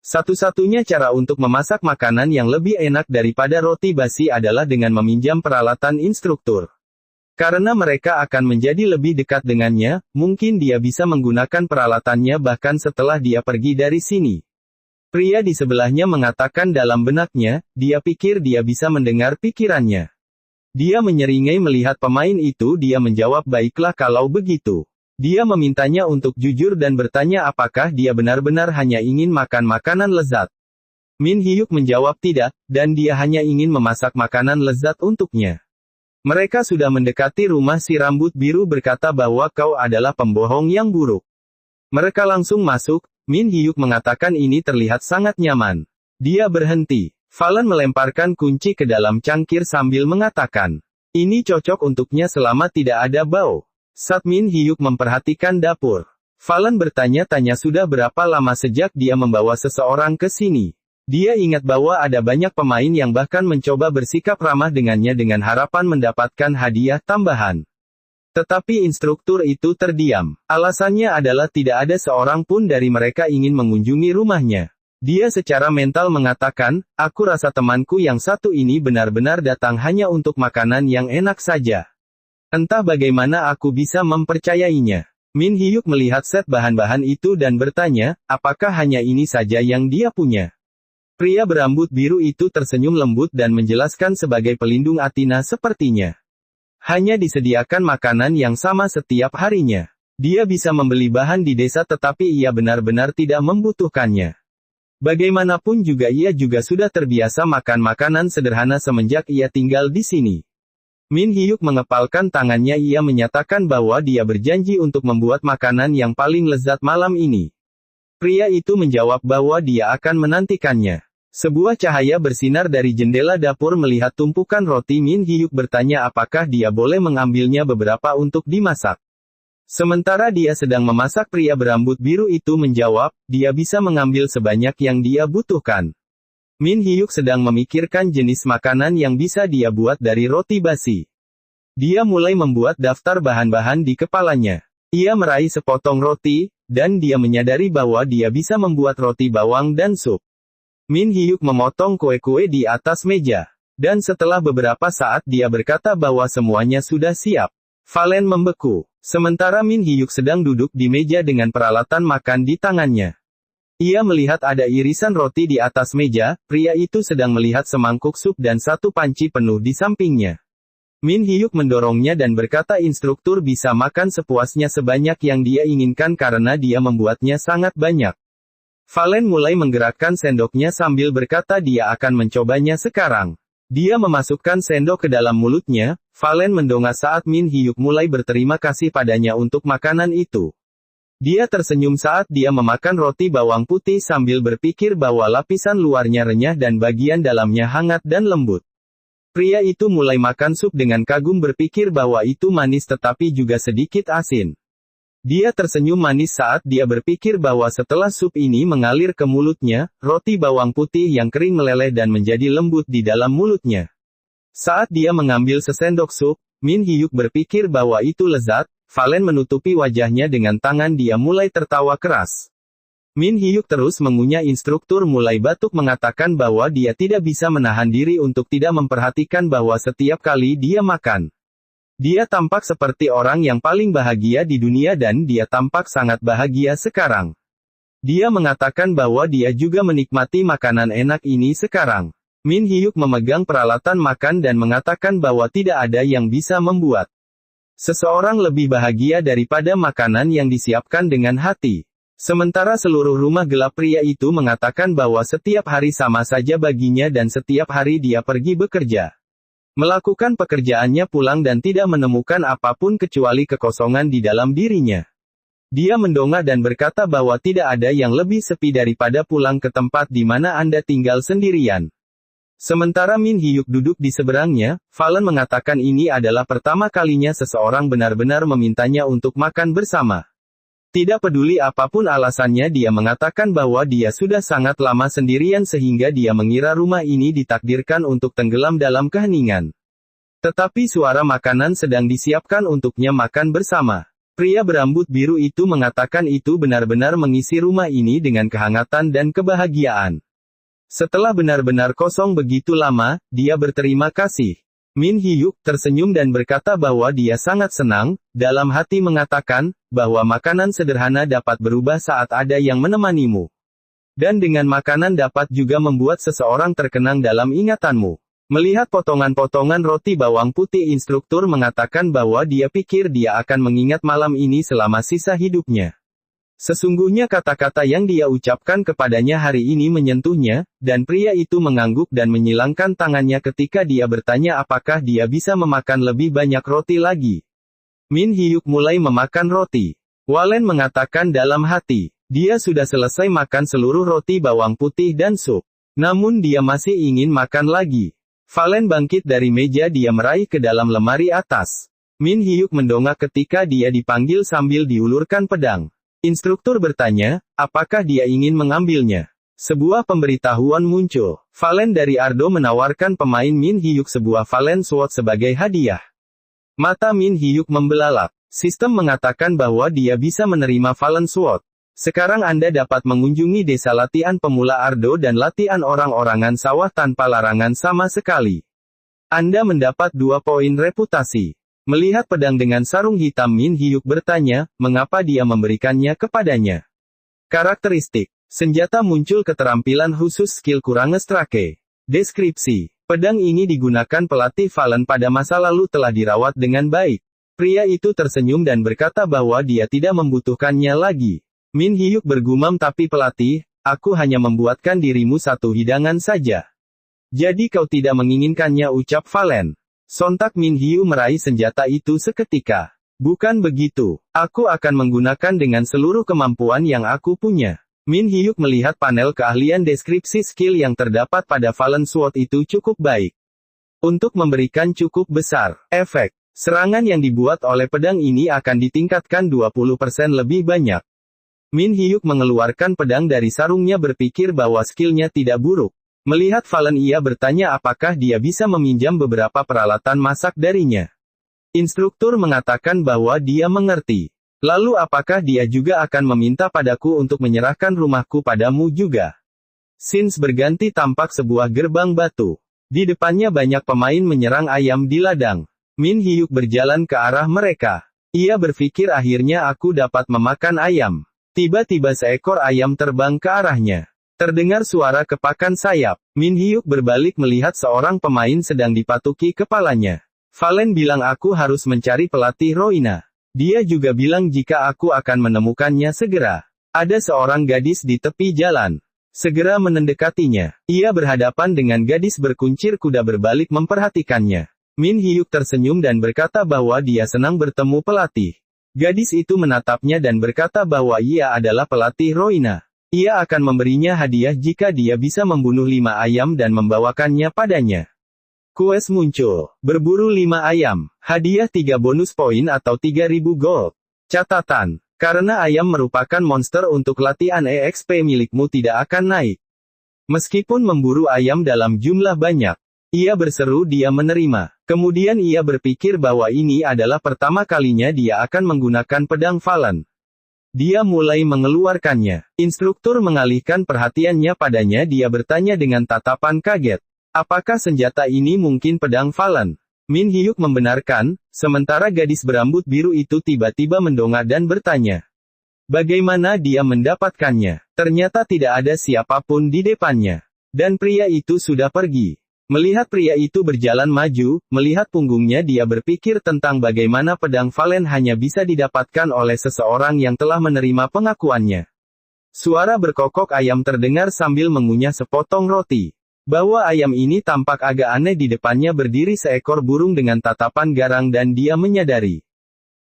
Satu-satunya cara untuk memasak makanan yang lebih enak daripada roti basi adalah dengan meminjam peralatan instruktur. Karena mereka akan menjadi lebih dekat dengannya, mungkin dia bisa menggunakan peralatannya bahkan setelah dia pergi dari sini. Pria di sebelahnya mengatakan dalam benaknya, dia pikir dia bisa mendengar pikirannya. Dia menyeringai melihat pemain itu. Dia menjawab baiklah kalau begitu. Dia memintanya untuk jujur dan bertanya apakah dia benar-benar hanya ingin makan makanan lezat. Min Hyuk menjawab tidak, dan dia hanya ingin memasak makanan lezat untuknya. Mereka sudah mendekati rumah. Si rambut biru berkata bahwa kau adalah pembohong yang buruk. Mereka langsung masuk. Min Hyuk mengatakan ini terlihat sangat nyaman. Dia berhenti. Valen melemparkan kunci ke dalam cangkir sambil mengatakan, ini cocok untuknya selama tidak ada bau. Saat Min Hyuk memperhatikan dapur, Valen bertanya-tanya sudah berapa lama sejak dia membawa seseorang ke sini. Dia ingat bahwa ada banyak pemain yang bahkan mencoba bersikap ramah dengannya dengan harapan mendapatkan hadiah tambahan. Tetapi instruktur itu terdiam. Alasannya adalah tidak ada seorang pun dari mereka ingin mengunjungi rumahnya. Dia secara mental mengatakan, aku rasa temanku yang satu ini benar-benar datang hanya untuk makanan yang enak saja. Entah bagaimana aku bisa mempercayainya. Min Hyuk melihat set bahan-bahan itu dan bertanya, apakah hanya ini saja yang dia punya? Pria berambut biru itu tersenyum lembut dan menjelaskan sebagai pelindung Athena sepertinya. Hanya disediakan makanan yang sama setiap harinya. Dia bisa membeli bahan di desa tetapi ia benar-benar tidak membutuhkannya. Bagaimanapun juga ia juga sudah terbiasa makan makanan sederhana semenjak ia tinggal di sini. Min Hyuk mengepalkan tangannya, ia menyatakan bahwa dia berjanji untuk membuat makanan yang paling lezat malam ini. Pria itu menjawab bahwa dia akan menantikannya. Sebuah cahaya bersinar dari jendela dapur melihat tumpukan roti. Min Hyuk bertanya apakah dia boleh mengambilnya beberapa untuk dimasak. Sementara dia sedang memasak, pria berambut biru itu menjawab, dia bisa mengambil sebanyak yang dia butuhkan. Min Hyuk sedang memikirkan jenis makanan yang bisa dia buat dari roti basi. Dia mulai membuat daftar bahan-bahan di kepalanya. Ia meraih sepotong roti, dan dia menyadari bahwa dia bisa membuat roti bawang dan sup. Min Hyuk memotong kue-kue di atas meja. Dan setelah beberapa saat dia berkata bahwa semuanya sudah siap. Valen membeku. Sementara Min Hyuk sedang duduk di meja dengan peralatan makan di tangannya. Ia melihat ada irisan roti di atas meja, pria itu sedang melihat semangkuk sup dan satu panci penuh di sampingnya. Min Hyuk mendorongnya dan berkata instruktur bisa makan sepuasnya sebanyak yang dia inginkan karena dia membuatnya sangat banyak. Valen mulai menggerakkan sendoknya sambil berkata dia akan mencobanya sekarang. Dia memasukkan sendok ke dalam mulutnya. Valen mendongak saat Min Hyuk mulai berterima kasih padanya untuk makanan itu. Dia tersenyum saat dia memakan roti bawang putih sambil berpikir bahwa lapisan luarnya renyah dan bagian dalamnya hangat dan lembut. Pria itu mulai makan sup dengan kagum berpikir bahwa itu manis tetapi juga sedikit asin. Dia tersenyum manis saat dia berpikir bahwa setelah sup ini mengalir ke mulutnya, roti bawang putih yang kering meleleh dan menjadi lembut di dalam mulutnya. Saat dia mengambil sesendok sup, Min Hyuk berpikir bahwa itu lezat. Valen menutupi wajahnya dengan tangan, dia mulai tertawa keras. Min Hyuk terus mengunyah. Instruktur mulai batuk mengatakan bahwa dia tidak bisa menahan diri untuk tidak memperhatikan bahwa setiap kali dia makan. Dia tampak seperti orang yang paling bahagia di dunia dan dia tampak sangat bahagia sekarang. Dia mengatakan bahwa dia juga menikmati makanan enak ini sekarang. Min Hyuk memegang peralatan makan dan mengatakan bahwa tidak ada yang bisa membuat seseorang lebih bahagia daripada makanan yang disiapkan dengan hati. Sementara seluruh rumah gelap, pria itu mengatakan bahwa setiap hari sama saja baginya dan setiap hari dia pergi bekerja. Melakukan pekerjaannya, pulang dan tidak menemukan apapun kecuali kekosongan di dalam dirinya. Dia mendongak dan berkata bahwa tidak ada yang lebih sepi daripada pulang ke tempat di mana Anda tinggal sendirian. Sementara Min Hyuk duduk di seberangnya, Valen mengatakan ini adalah pertama kalinya seseorang benar-benar memintanya untuk makan bersama. Tidak peduli apapun alasannya, dia mengatakan bahwa dia sudah sangat lama sendirian sehingga dia mengira rumah ini ditakdirkan untuk tenggelam dalam keheningan. Tetapi suara makanan sedang disiapkan untuknya makan bersama. Pria berambut biru itu mengatakan itu benar-benar mengisi rumah ini dengan kehangatan dan kebahagiaan. Setelah benar-benar kosong begitu lama, dia berterima kasih. Min Hyuk tersenyum dan berkata bahwa dia sangat senang, dalam hati mengatakan, bahwa makanan sederhana dapat berubah saat ada yang menemanimu. Dan dengan makanan dapat juga membuat seseorang terkenang dalam ingatanmu. Melihat potongan-potongan roti bawang putih, instruktur mengatakan bahwa dia pikir dia akan mengingat malam ini selama sisa hidupnya. Sesungguhnya kata-kata yang dia ucapkan kepadanya hari ini menyentuhnya, dan pria itu mengangguk dan menyilangkan tangannya ketika dia bertanya apakah dia bisa memakan lebih banyak roti lagi. Min Hyuk mulai memakan roti. Valen mengatakan dalam hati, dia sudah selesai makan seluruh roti bawang putih dan sup. Namun dia masih ingin makan lagi. Valen bangkit dari meja, dia meraih ke dalam lemari atas. Min Hyuk mendongak ketika dia dipanggil sambil diulurkan pedang. Instruktur bertanya, apakah dia ingin mengambilnya? Sebuah pemberitahuan muncul. Valen dari Ardo menawarkan pemain Min Hyuk sebuah Valen Sword sebagai hadiah. Mata Min Hyuk membelalak. Sistem mengatakan bahwa dia bisa menerima Valen Sword. Sekarang Anda dapat mengunjungi desa latihan pemula Ardo dan latihan orang-orangan sawah tanpa larangan sama sekali. Anda mendapat 2 poin reputasi. Melihat pedang dengan sarung hitam, Min Hyuk bertanya, mengapa dia memberikannya kepadanya. Karakteristik. Senjata muncul keterampilan khusus skill Kurangestrake. Deskripsi. Pedang ini digunakan pelatih Valen pada masa lalu telah dirawat dengan baik. Pria itu tersenyum dan berkata bahwa dia tidak membutuhkannya lagi. Min Hyuk bergumam, tapi pelatih, aku hanya membuatkan dirimu satu hidangan saja. Jadi kau tidak menginginkannya, ucap Valen. Sontak Min Hyuk meraih senjata itu seketika. Bukan begitu. Aku akan menggunakan dengan seluruh kemampuan yang aku punya. Min Hyuk melihat panel keahlian deskripsi skill yang terdapat pada Valen Sword itu cukup baik. Untuk memberikan cukup besar efek, serangan yang dibuat oleh pedang ini akan ditingkatkan 20% lebih banyak. Min Hyuk mengeluarkan pedang dari sarungnya, berpikir bahwa skillnya tidak buruk. Melihat Valen, ia bertanya apakah dia bisa meminjam beberapa peralatan masak darinya. Instruktur mengatakan bahwa dia mengerti. Lalu apakah dia juga akan meminta padaku untuk menyerahkan rumahku padamu juga? Scenes berganti, tampak sebuah gerbang batu. Di depannya banyak pemain menyerang ayam di ladang. Min Hyuk berjalan ke arah mereka. Ia berpikir akhirnya aku dapat memakan ayam. Tiba-tiba seekor ayam terbang ke arahnya. Terdengar suara kepakan sayap. Min Hyuk berbalik melihat seorang pemain sedang dipatuki kepalanya. Valen bilang aku harus mencari pelatih Roina. Dia juga bilang jika aku akan menemukannya segera. Ada seorang gadis di tepi jalan. Segera mendekatinya. Ia berhadapan dengan gadis berkuncir kuda berbalik memperhatikannya. Min Hyuk tersenyum dan berkata bahwa dia senang bertemu pelatih. Gadis itu menatapnya dan berkata bahwa ia adalah pelatih Roina. Ia akan memberinya hadiah jika dia bisa membunuh 5 ayam dan membawakannya padanya. Quest muncul. Berburu 5 ayam. Hadiah 3 bonus poin atau 3000 gold. Catatan. Karena ayam merupakan monster, untuk latihan EXP milikmu tidak akan naik. Meskipun memburu ayam dalam jumlah banyak. Ia berseru dia menerima. Kemudian ia berpikir bahwa ini adalah pertama kalinya dia akan menggunakan pedang Valen. Dia mulai mengeluarkannya. Instruktur mengalihkan perhatiannya padanya. Dia bertanya dengan tatapan kaget. Apakah senjata ini mungkin pedang Valen? Min Hyuk membenarkan, sementara gadis berambut biru itu tiba-tiba mendongak dan bertanya. Bagaimana dia mendapatkannya? Ternyata tidak ada siapapun di depannya. Dan pria itu sudah pergi. Melihat pria itu berjalan maju, melihat punggungnya, dia berpikir tentang bagaimana pedang Valen hanya bisa didapatkan oleh seseorang yang telah menerima pengakuannya. Suara berkokok ayam terdengar sambil mengunyah sepotong roti. Bahwa ayam ini tampak agak aneh. Di depannya berdiri seekor burung dengan tatapan garang dan dia menyadari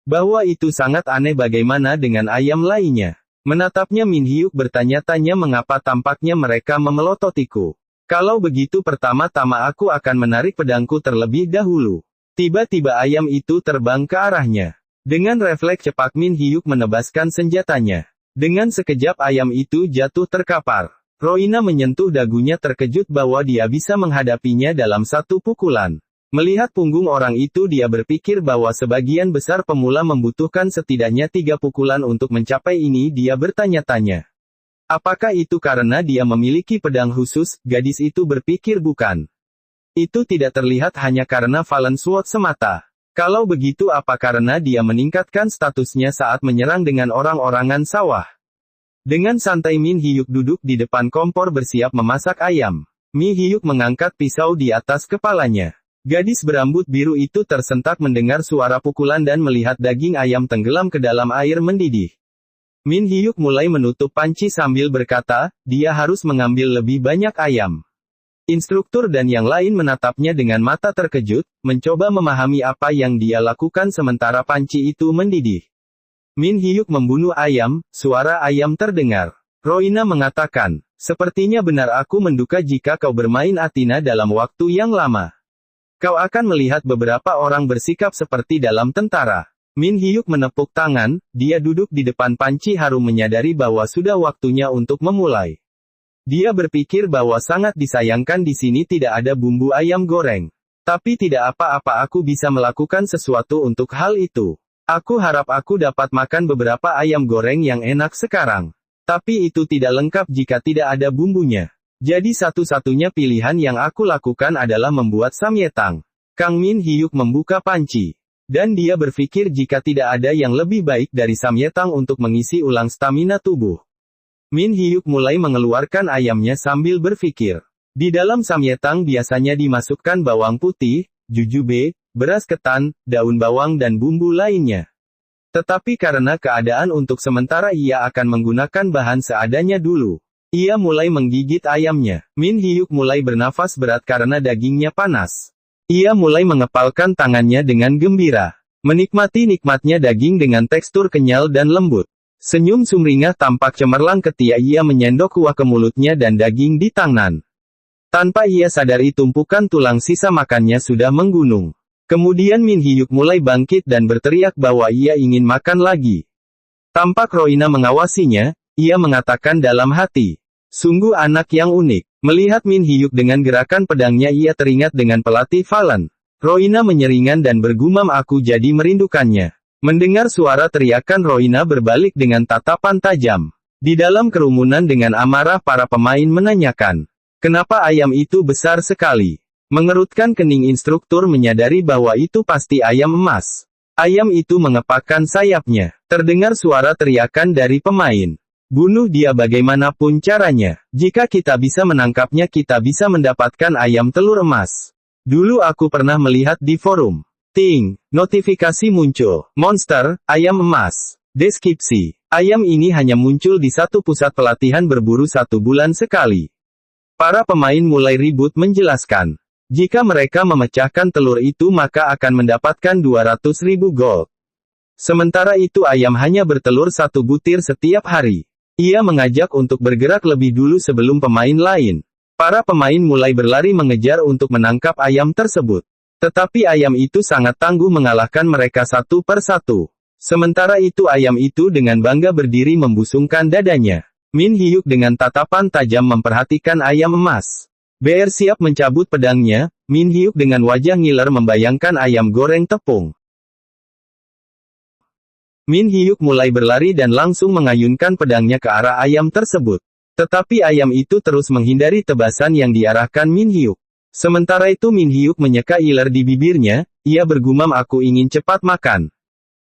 bahwa itu sangat aneh. Bagaimana dengan ayam lainnya? Menatapnya, Min Hyuk bertanya-tanya mengapa tampaknya mereka memelototiku. Kalau begitu pertama-tama aku akan menarik pedangku terlebih dahulu. Tiba-tiba ayam itu terbang ke arahnya. Dengan refleks cepat Min Hyuk menebaskan senjatanya. Dengan sekejap ayam itu jatuh terkapar. Roina menyentuh dagunya, terkejut bahwa dia bisa menghadapinya dalam satu pukulan. Melihat punggung orang itu, dia berpikir bahwa sebagian besar pemula membutuhkan setidaknya 3 pukulan untuk mencapai ini. Dia bertanya-tanya. Apakah itu karena dia memiliki pedang khusus? Gadis itu berpikir bukan. Itu tidak terlihat hanya karena Valen Sword semata. Kalau begitu apa karena dia meningkatkan statusnya saat menyerang dengan orang-orangan sawah? Dengan santai Min Hyuk duduk di depan kompor bersiap memasak ayam. Min Hyuk mengangkat pisau di atas kepalanya. Gadis berambut biru itu tersentak mendengar suara pukulan dan melihat daging ayam tenggelam ke dalam air mendidih. Min Hyuk mulai menutup panci sambil berkata, dia harus mengambil lebih banyak ayam. Instruktur dan yang lain menatapnya dengan mata terkejut, mencoba memahami apa yang dia lakukan sementara panci itu mendidih. Min Hyuk membunuh ayam, suara ayam terdengar. Roina mengatakan, sepertinya benar, aku menduga jika kau bermain Athena dalam waktu yang lama. Kau akan melihat beberapa orang bersikap seperti dalam tentara. Min Hyuk menepuk tangan, dia duduk di depan panci harum menyadari bahwa sudah waktunya untuk memulai. Dia berpikir bahwa sangat disayangkan di sini tidak ada bumbu ayam goreng. Tapi tidak apa-apa, aku bisa melakukan sesuatu untuk hal itu. Aku harap aku dapat makan beberapa ayam goreng yang enak sekarang. Tapi itu tidak lengkap jika tidak ada bumbunya. Jadi satu-satunya pilihan yang aku lakukan adalah membuat samyetang. Kang Min Hyuk membuka panci. Dan dia berpikir jika tidak ada yang lebih baik dari samyetang untuk mengisi ulang stamina tubuh. Min Hyuk mulai mengeluarkan ayamnya sambil berpikir. Di dalam samyetang biasanya dimasukkan bawang putih, jujube, beras ketan, daun bawang dan bumbu lainnya. Tetapi karena keadaan untuk sementara ia akan menggunakan bahan seadanya dulu. Ia mulai menggigit ayamnya. Min Hyuk mulai bernafas berat karena dagingnya panas. Ia mulai mengepalkan tangannya dengan gembira. Menikmati nikmatnya daging dengan tekstur kenyal dan lembut. Senyum sumringah tampak cemerlang ketika ia menyendok kuah ke mulutnya dan daging di tangan. Tanpa ia sadari tumpukan tulang sisa makannya sudah menggunung. Kemudian Min Hyuk mulai bangkit dan berteriak bahwa ia ingin makan lagi. Tampak Roina mengawasinya, ia mengatakan dalam hati. Sungguh anak yang unik. Melihat Min Hyuk dengan gerakan pedangnya ia teringat dengan pelatih Valen. Roina menyeringan dan bergumam aku jadi merindukannya. Mendengar suara teriakan Roina berbalik dengan tatapan tajam. Di dalam kerumunan dengan amarah para pemain menanyakan. Kenapa ayam itu besar sekali? Mengerutkan kening instruktur menyadari bahwa itu pasti ayam emas. Ayam itu mengepakkan sayapnya. Terdengar suara teriakan dari pemain. Bunuh dia bagaimanapun caranya. Jika kita bisa menangkapnya kita bisa mendapatkan ayam telur emas. Dulu aku pernah melihat di forum. Ting, notifikasi muncul. Monster, ayam emas. Deskripsi. Ayam ini hanya muncul di satu pusat pelatihan berburu 1 bulan sekali. Para pemain mulai ribut menjelaskan. Jika mereka memecahkan telur itu maka akan mendapatkan 200.000 gold. Sementara itu ayam hanya bertelur 1 butir setiap hari. Ia mengajak untuk bergerak lebih dulu sebelum pemain lain. Para pemain mulai berlari mengejar untuk menangkap ayam tersebut. Tetapi ayam itu sangat tangguh mengalahkan mereka satu per satu. Sementara itu ayam itu dengan bangga berdiri membusungkan dadanya. Min Hyuk dengan tatapan tajam memperhatikan ayam emas. BR siap mencabut pedangnya, Min Hyuk dengan wajah ngiler membayangkan ayam goreng tepung. Min Hyuk mulai berlari dan langsung mengayunkan pedangnya ke arah ayam tersebut. Tetapi ayam itu terus menghindari tebasan yang diarahkan Min Hyuk. Sementara itu Min Hyuk menyeka iler di bibirnya, ia bergumam aku ingin cepat makan.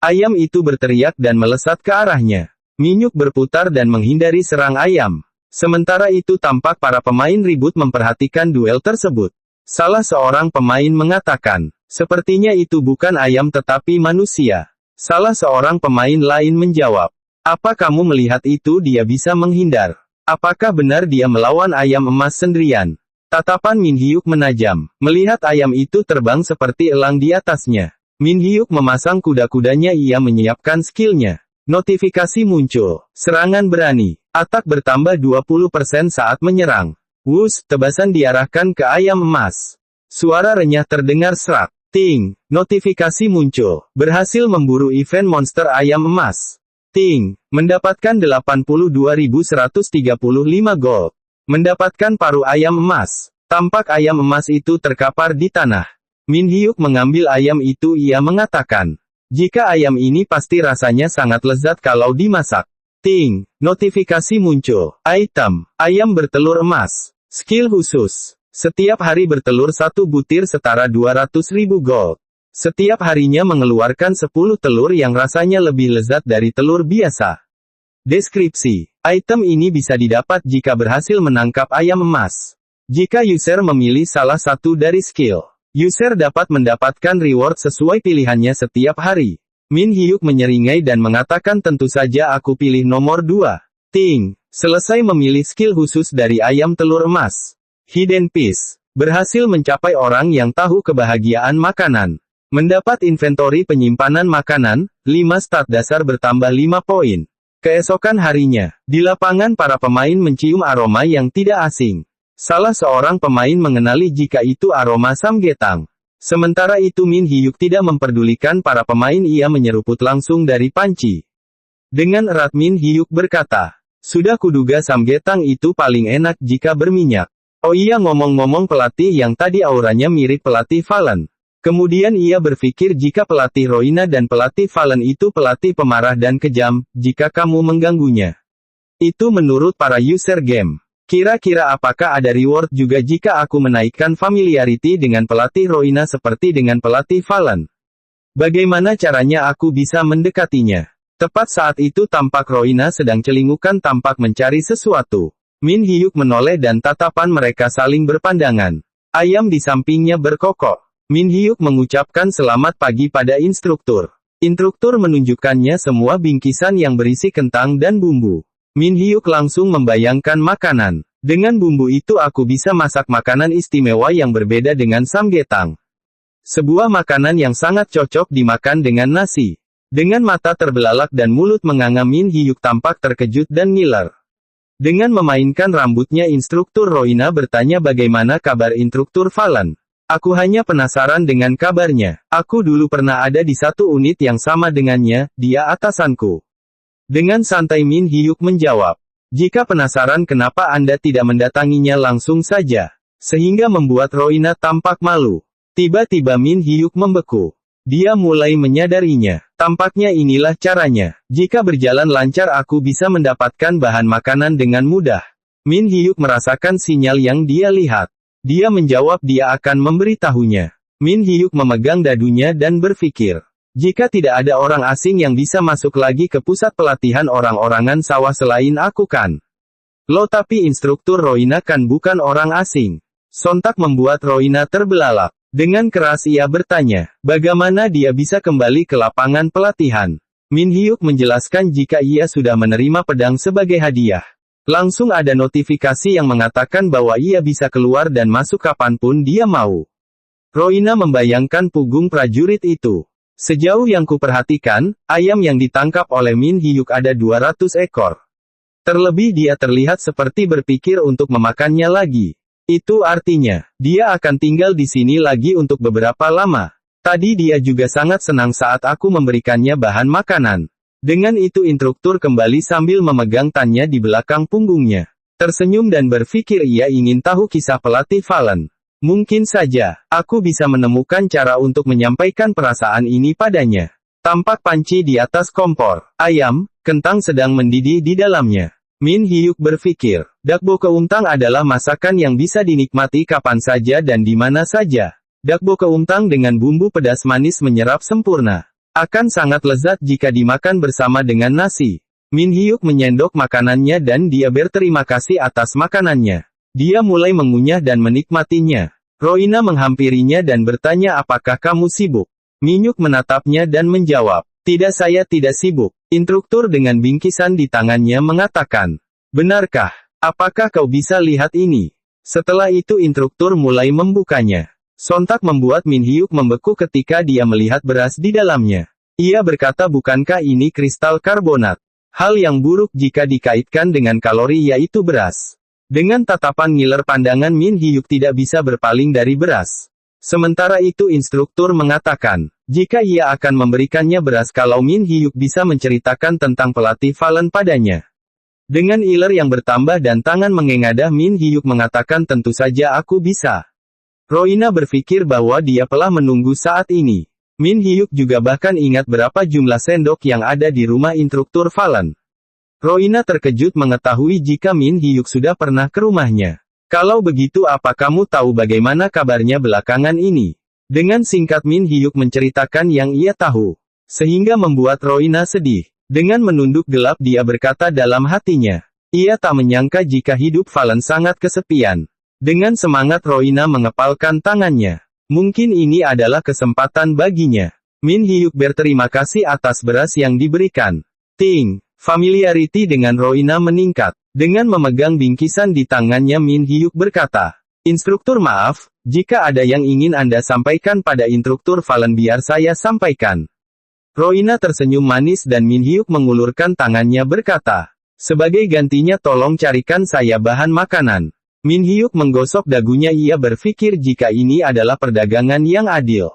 Ayam itu berteriak dan melesat ke arahnya. Min Hyuk berputar dan menghindari serang ayam. Sementara itu tampak para pemain ribut memperhatikan duel tersebut. Salah seorang pemain mengatakan, sepertinya itu bukan ayam tetapi manusia. Salah seorang pemain lain menjawab, apa kamu melihat itu dia bisa menghindar? Apakah benar dia melawan ayam emas sendirian? Tatapan Min Hyuk menajam, melihat ayam itu terbang seperti elang di atasnya. Min Hyuk memasang kuda-kudanya ia menyiapkan skillnya. Notifikasi muncul, serangan berani, atak bertambah 20% saat menyerang. Wus, tebasan diarahkan ke ayam emas. Suara renyah terdengar serak. Ting, notifikasi muncul, berhasil memburu event monster ayam emas. Ting, mendapatkan 82.135 gold. Mendapatkan paruh ayam emas. Tampak ayam emas itu terkapar di tanah. Min Hyuk mengambil ayam itu ia mengatakan. Jika ayam ini pasti rasanya sangat lezat kalau dimasak. Ting, notifikasi muncul. Item, ayam bertelur emas. Skill khusus. Setiap hari bertelur 1 butir setara 200.000 gold. Setiap harinya mengeluarkan 10 telur yang rasanya lebih lezat dari telur biasa. Deskripsi. Item ini bisa didapat jika berhasil menangkap ayam emas. Jika user memilih salah satu dari skill, user dapat mendapatkan reward sesuai pilihannya setiap hari. Min Hyuk menyeringai dan mengatakan tentu saja aku pilih nomor 2. Ting, selesai memilih skill khusus dari ayam telur emas. Hidden Piece. Berhasil mencapai orang yang tahu kebahagiaan makanan. Mendapat inventory penyimpanan makanan, 5 stat dasar bertambah 5 poin. Keesokan harinya, di lapangan para pemain mencium aroma yang tidak asing. Salah seorang pemain mengenali jika itu aroma samgyetang. Sementara itu Min Hyuk tidak memperdulikan para pemain ia menyeruput langsung dari panci. Dengan erat Min Hyuk berkata, Sudah kuduga samgyetang itu paling enak jika berminyak. Oh iya, ngomong-ngomong, pelatih yang tadi auranya mirip pelatih Valen. Kemudian ia berpikir jika pelatih Roina dan pelatih Valen itu pelatih pemarah dan kejam, jika kamu mengganggunya. Itu menurut para user game. Kira-kira apakah ada reward juga jika aku menaikkan familiarity dengan pelatih Roina seperti dengan pelatih Valen? Bagaimana caranya aku bisa mendekatinya? Tepat saat itu tampak Roina sedang celingukan, tampak mencari sesuatu. Min Hyuk menoleh dan tatapan mereka saling berpandangan. Ayam di sampingnya berkokok. Min Hyuk mengucapkan selamat pagi pada instruktur. Instruktur menunjukkannya semua bingkisan yang berisi kentang dan bumbu. Min Hyuk langsung membayangkan makanan. Dengan bumbu itu aku bisa masak makanan istimewa yang berbeda dengan samgyetang. Sebuah makanan yang sangat cocok dimakan dengan nasi. Dengan mata terbelalak dan mulut menganga, Min Hyuk tampak terkejut dan ngiler. Dengan memainkan rambutnya, instruktur Roina bertanya bagaimana kabar instruktur Valen. Aku hanya penasaran dengan kabarnya. Aku dulu pernah ada di satu unit yang sama dengannya, dia atasanku. Dengan santai Min Hyuk menjawab. Jika penasaran kenapa Anda tidak mendatanginya langsung saja? Sehingga membuat Roina tampak malu. Tiba-tiba Min Hyuk membeku. Dia mulai menyadarinya. Tampaknya inilah caranya. Jika berjalan lancar aku bisa mendapatkan bahan makanan dengan mudah. Min Hyuk merasakan sinyal yang dia lihat. Dia menjawab dia akan memberitahunya. Min Hyuk memegang dadunya dan berpikir. Jika tidak ada orang asing yang bisa masuk lagi ke pusat pelatihan orang-orangan sawah selain aku kan? Loh, tapi instruktur Roina kan bukan orang asing. Sontak membuat Roina terbelalak. Dengan keras ia bertanya, bagaimana dia bisa kembali ke lapangan pelatihan? Min Hyuk menjelaskan jika ia sudah menerima pedang sebagai hadiah. Langsung ada notifikasi yang mengatakan bahwa ia bisa keluar dan masuk kapanpun dia mau. Roina membayangkan punggung prajurit itu. Sejauh yang kuperhatikan, ayam yang ditangkap oleh Min Hyuk ada 200 ekor. Terlebih dia terlihat seperti berpikir untuk memakannya lagi. Itu artinya, dia akan tinggal di sini lagi untuk beberapa lama. Tadi dia juga sangat senang saat aku memberikannya bahan makanan. Dengan itu instruktur kembali sambil memegang tannya di belakang punggungnya. Tersenyum dan berpikir ia ingin tahu kisah pelatih Valen. Mungkin saja, aku bisa menemukan cara untuk menyampaikan perasaan ini padanya. Tampak panci di atas kompor. Ayam, kentang sedang mendidih di dalamnya. Min Hyuk berpikir, dakbo keuntang adalah masakan yang bisa dinikmati kapan saja dan di mana saja. Dakbo keuntang dengan bumbu pedas manis menyerap sempurna. Akan sangat lezat jika dimakan bersama dengan nasi. Min Hyuk menyendok makanannya dan dia berterima kasih atas makanannya. Dia mulai mengunyah dan menikmatinya. Roina menghampirinya dan bertanya apakah kamu sibuk? Min Hyuk menatapnya dan menjawab, tidak, saya tidak sibuk. Instruktur dengan bingkisan di tangannya mengatakan, benarkah? Apakah kau bisa lihat ini? Setelah itu instruktur mulai membukanya. Sontak membuat Min Hyuk membeku ketika dia melihat beras di dalamnya. Ia berkata, bukankah ini kristal karbonat? Hal yang buruk jika dikaitkan dengan kalori yaitu beras. Dengan tatapan ngiler pandangan Min Hyuk tidak bisa berpaling dari beras. Sementara itu instruktur mengatakan, jika ia akan memberikannya beras kalau Min Hyuk bisa menceritakan tentang pelatih Valen padanya. Dengan iler yang bertambah dan tangan mengengadah Min Hyuk mengatakan tentu saja aku bisa. Roina berpikir bahwa dia telah menunggu saat ini. Min Hyuk juga bahkan ingat berapa jumlah sendok yang ada di rumah instruktur Valen. Roina terkejut mengetahui jika Min Hyuk sudah pernah ke rumahnya. Kalau begitu apa kamu tahu bagaimana kabarnya belakangan ini? Dengan singkat Min Hyuk menceritakan yang ia tahu. Sehingga membuat Roina sedih. Dengan menunduk gelap dia berkata dalam hatinya. Ia tak menyangka jika hidup Valen sangat kesepian. Dengan semangat Roina mengepalkan tangannya. Mungkin ini adalah kesempatan baginya. Min Hyuk berterima kasih atas beras yang diberikan. Ting, familiarity dengan Roina meningkat. Dengan memegang bingkisan di tangannya Min Hyuk berkata, instruktur maaf, jika ada yang ingin Anda sampaikan pada instruktur Valen biar saya sampaikan. Roina tersenyum manis dan Min Hyuk mengulurkan tangannya berkata, sebagai gantinya tolong carikan saya bahan makanan. Min Hyuk menggosok dagunya, ia berpikir jika ini adalah perdagangan yang adil.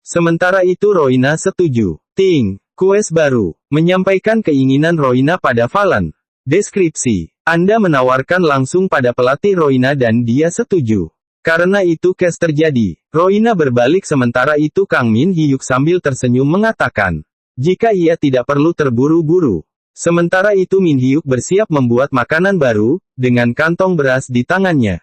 Sementara itu Roina setuju. Ting, kues baru, menyampaikan keinginan Roina pada Valen. Deskripsi. Anda menawarkan langsung pada pelatih Roina dan dia setuju. Karena itu case terjadi. Roina berbalik sementara itu Kang Min Hyuk sambil tersenyum mengatakan, jika ia tidak perlu terburu-buru. Sementara itu Min Hyuk bersiap membuat makanan baru, dengan kantong beras di tangannya.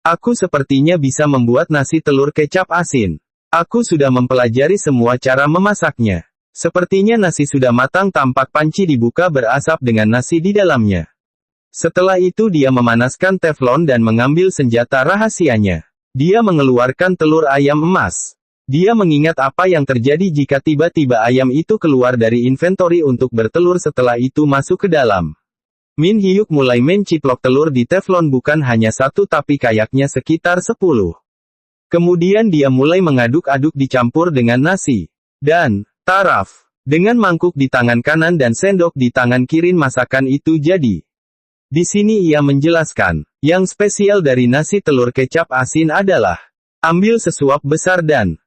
Aku sepertinya bisa membuat nasi telur kecap asin. Aku sudah mempelajari semua cara memasaknya. Sepertinya nasi sudah matang tampak panci dibuka berasap dengan nasi di dalamnya. Setelah itu dia memanaskan teflon dan mengambil senjata rahasianya. Dia mengeluarkan telur ayam emas. Dia mengingat apa yang terjadi jika tiba-tiba ayam itu keluar dari inventory untuk bertelur setelah itu masuk ke dalam. Min Hyuk mulai menciplok telur di teflon bukan hanya satu tapi kayaknya sekitar 10. Kemudian dia mulai mengaduk-aduk dicampur dengan nasi. Dan, taraf, dengan mangkuk di tangan kanan dan sendok di tangan kiri masakan itu jadi. Di sini ia menjelaskan, yang spesial dari nasi telur kecap asin adalah, ambil sesuap besar dan,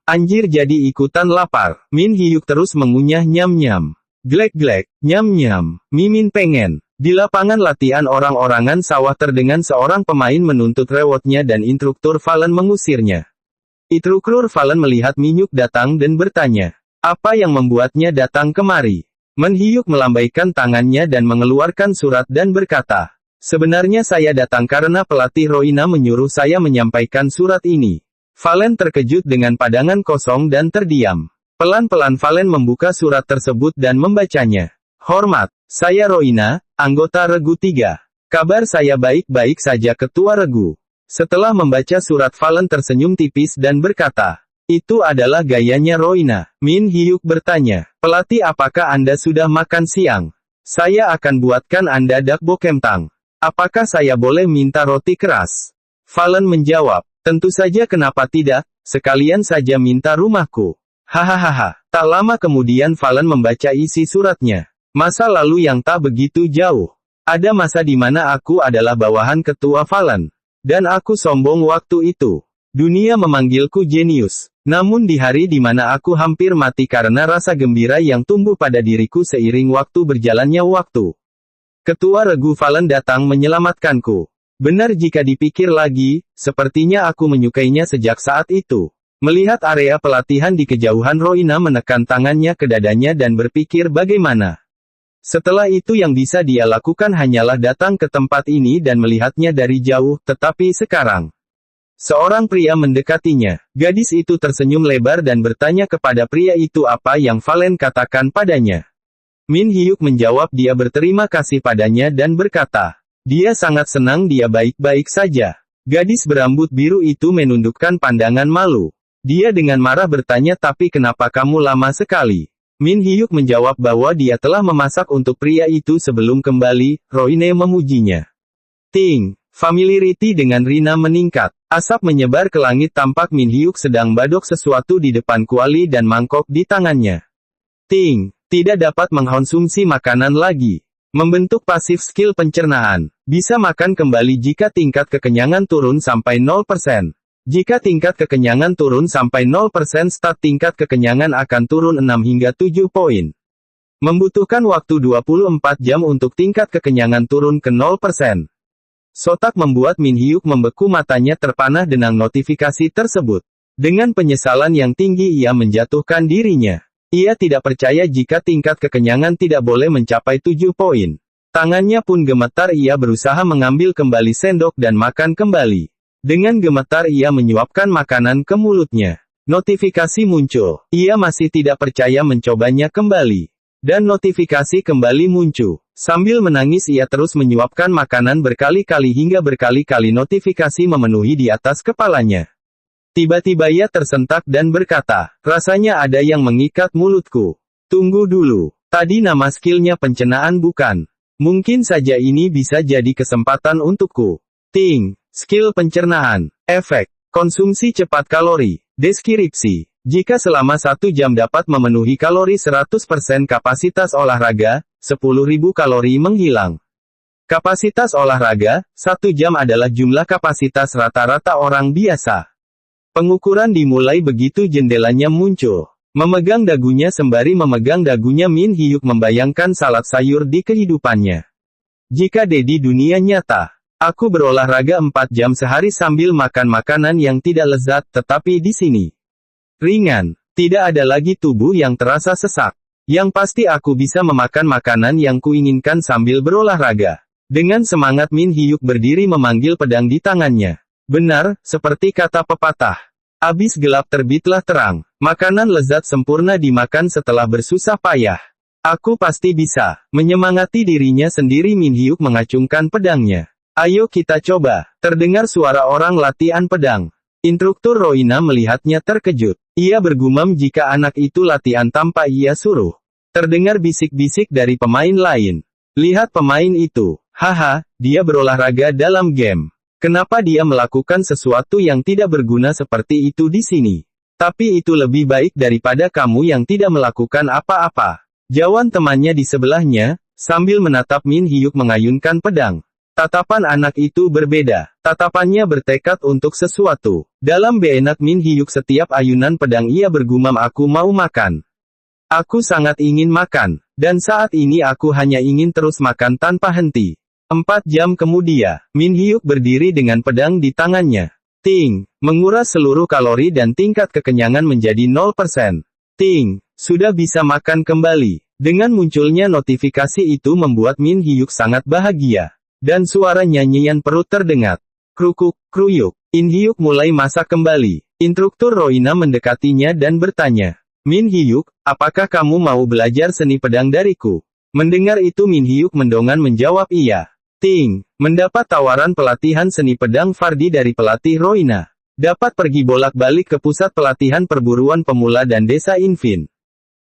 anjir jadi ikutan lapar. Min Hyuk terus mengunyah nyam-nyam. Glek-glek, nyam-nyam, Mimin pengen. Di lapangan latihan orang-orangan sawah terdengar seorang pemain menuntut rewardnya dan instruktur Valen mengusirnya. Instruktur Valen melihat Min Hyuk datang dan bertanya, apa yang membuatnya datang kemari? Min Hyuk melambaikan tangannya dan mengeluarkan surat dan berkata, sebenarnya saya datang karena pelatih Roina menyuruh saya menyampaikan surat ini. Valen terkejut dengan pandangan kosong dan terdiam. Pelan-pelan Valen membuka surat tersebut dan membacanya. Hormat, saya Roina, anggota Regu 3. Kabar saya baik-baik saja Ketua Regu. Setelah membaca surat Valen tersenyum tipis dan berkata, itu adalah gayanya Roina. Min Hyuk bertanya, pelatih apakah Anda sudah makan siang? Saya akan buatkan Anda dakbo kemtang. Apakah saya boleh minta roti keras? Valen menjawab, tentu saja kenapa tidak, sekalian saja minta rumahku. Hahaha. Tak lama kemudian Valen membaca isi suratnya. Masa lalu yang tak begitu jauh. Ada masa di mana aku adalah bawahan ketua Valen. Dan aku sombong waktu itu. Dunia memanggilku jenius. Namun di hari di mana aku hampir mati karena rasa gembira yang tumbuh pada diriku seiring waktu berjalannya waktu. Ketua Regu Valen datang menyelamatkanku. Benar jika dipikir lagi, sepertinya aku menyukainya sejak saat itu. Melihat area pelatihan di kejauhan Roina menekan tangannya ke dadanya dan berpikir bagaimana. Setelah itu yang bisa dia lakukan hanyalah datang ke tempat ini dan melihatnya dari jauh, tetapi sekarang. Seorang pria mendekatinya. Gadis itu tersenyum lebar dan bertanya kepada pria itu apa yang Valen katakan padanya. Min Hyuk menjawab dia berterima kasih padanya dan berkata, dia sangat senang dia baik-baik saja. Gadis berambut biru itu menundukkan pandangan malu. Dia dengan marah bertanya tapi kenapa kamu lama sekali? Min Hyuk menjawab bahwa dia telah memasak untuk pria itu sebelum kembali. Roine memujinya. Ting. Familiarity dengan Rina meningkat. Asap menyebar ke langit tampak Min Hyuk sedang badok sesuatu di depan kuali dan mangkok di tangannya. Ting, tidak dapat mengkonsumsi makanan lagi. Membentuk pasif skill pencernaan. Bisa makan kembali jika tingkat kekenyangan turun sampai 0%. Jika tingkat kekenyangan turun sampai 0%, stat tingkat kekenyangan akan turun 6 hingga 7 poin. Membutuhkan waktu 24 jam untuk tingkat kekenyangan turun ke 0%. Sotak membuat Min Hyuk membeku matanya terpanah dengan notifikasi tersebut. Dengan penyesalan yang tinggi ia menjatuhkan dirinya. Ia tidak percaya jika tingkat kekenyangan tidak boleh mencapai 7 poin. Tangannya pun gemetar ia berusaha mengambil kembali sendok dan makan kembali. Dengan gemetar ia menyuapkan makanan ke mulutnya. Notifikasi muncul. Ia masih tidak percaya mencobanya kembali. Dan notifikasi kembali muncul. Sambil menangis ia terus menyuapkan makanan berkali-kali hingga berkali-kali notifikasi memenuhi di atas kepalanya. Tiba-tiba ia tersentak dan berkata, rasanya ada yang mengikat mulutku. Tunggu dulu, tadi nama skillnya pencernaan bukan? Mungkin saja ini bisa jadi kesempatan untukku. Ting, skill pencernaan, efek, konsumsi cepat kalori, deskripsi. Jika selama 1 jam dapat memenuhi kalori 100% kapasitas olahraga, 10.000 kalori menghilang. Kapasitas olahraga, 1 jam adalah jumlah kapasitas rata-rata orang biasa. Pengukuran dimulai begitu jendelanya muncul. Memegang dagunya sembari memegang dagunya Min Hyuk membayangkan salad sayur di kehidupannya. Jika di dunia nyata, aku berolahraga 4 jam sehari sambil makan makanan yang tidak lezat, tetapi di sini, ringan, tidak ada lagi tubuh yang terasa sesak. Yang pasti aku bisa memakan makanan yang kuinginkan sambil berolahraga. Dengan semangat Min Hyuk berdiri memanggil pedang di tangannya. Benar, seperti kata pepatah. Abis gelap terbitlah terang. Makanan lezat sempurna dimakan setelah bersusah payah. Aku pasti bisa. Menyemangati dirinya sendiri Min Hyuk mengacungkan pedangnya. Ayo kita coba. Terdengar suara orang latihan pedang. Instruktur Roina melihatnya terkejut. Ia bergumam jika anak itu latihan tanpa ia suruh. Terdengar bisik-bisik dari pemain lain. Lihat pemain itu. Haha, dia berolahraga dalam game. Kenapa dia melakukan sesuatu yang tidak berguna seperti itu di sini? Tapi itu lebih baik daripada kamu yang tidak melakukan apa-apa. Jawab temannya di sebelahnya, sambil menatap Min Hyuk mengayunkan pedang. Tatapan anak itu berbeda. Tatapannya bertekad untuk sesuatu. Dalam benak Min Hyuk setiap ayunan pedang ia bergumam aku mau makan. Aku sangat ingin makan. Dan saat ini aku hanya ingin terus makan tanpa henti. 4 jam kemudian, Min Hyuk berdiri dengan pedang di tangannya. Ting, menguras seluruh kalori dan tingkat kekenyangan menjadi 0%. Ting, sudah bisa makan kembali. Dengan munculnya notifikasi itu membuat Min Hyuk sangat bahagia. Dan suara nyanyian perut terdengar. Krukuk, kruyuk. In Hyuk mulai masak kembali. Instruktur Roina mendekatinya dan bertanya. Min Hyuk, apakah kamu mau belajar seni pedang dariku? Mendengar itu Min Hyuk mendongan menjawab iya. Ting, mendapat tawaran pelatihan seni pedang Fardi dari pelatih Roina. Dapat pergi bolak-balik ke pusat pelatihan perburuan pemula dan desa Infin.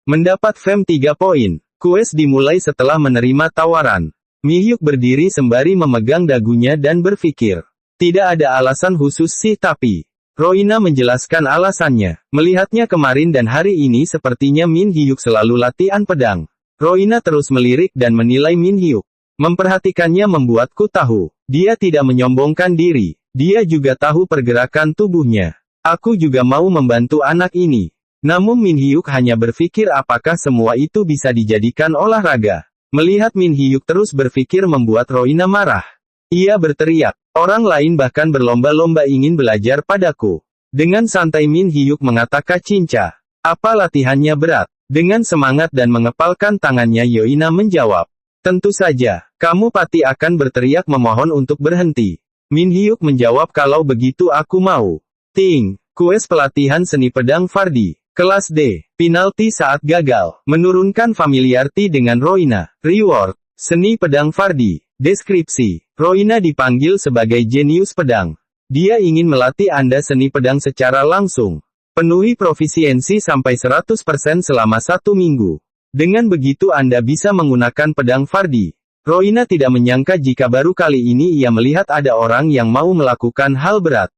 Mendapat fame 3 poin. Kues dimulai setelah menerima tawaran. Mi Hyuk berdiri sembari memegang dagunya dan berpikir. Tidak ada alasan khusus sih tapi. Roina menjelaskan alasannya. Melihatnya kemarin dan hari ini sepertinya Min Hyuk selalu latihan pedang. Roina terus melirik dan menilai Min Hyuk. Memperhatikannya membuatku tahu. Dia tidak menyombongkan diri. Dia juga tahu pergerakan tubuhnya. Aku juga mau membantu anak ini. Namun Min Hyuk hanya berpikir apakah semua itu bisa dijadikan olahraga. Melihat Min Hyuk terus berpikir membuat Roina marah. Ia berteriak. Orang lain bahkan berlomba-lomba ingin belajar padaku. Dengan santai Min Hyuk mengatakan cinca. Apa latihannya berat? Dengan semangat dan mengepalkan tangannya Yoina menjawab. Tentu saja, kamu pasti akan berteriak memohon untuk berhenti. Min Hyuk menjawab kalau begitu aku mau. Ting, kues pelatihan seni pedang Fardi. Kelas D, penalti saat gagal, menurunkan familiarity dengan Roina. Reward, seni pedang Fardi. Deskripsi, Roina dipanggil sebagai jenius pedang. Dia ingin melatih Anda seni pedang secara langsung. Penuhi profisiensi sampai 100% selama 1 minggu. Dengan begitu Anda bisa menggunakan pedang Fardi. Roina tidak menyangka jika baru kali ini ia melihat ada orang yang mau melakukan hal berat.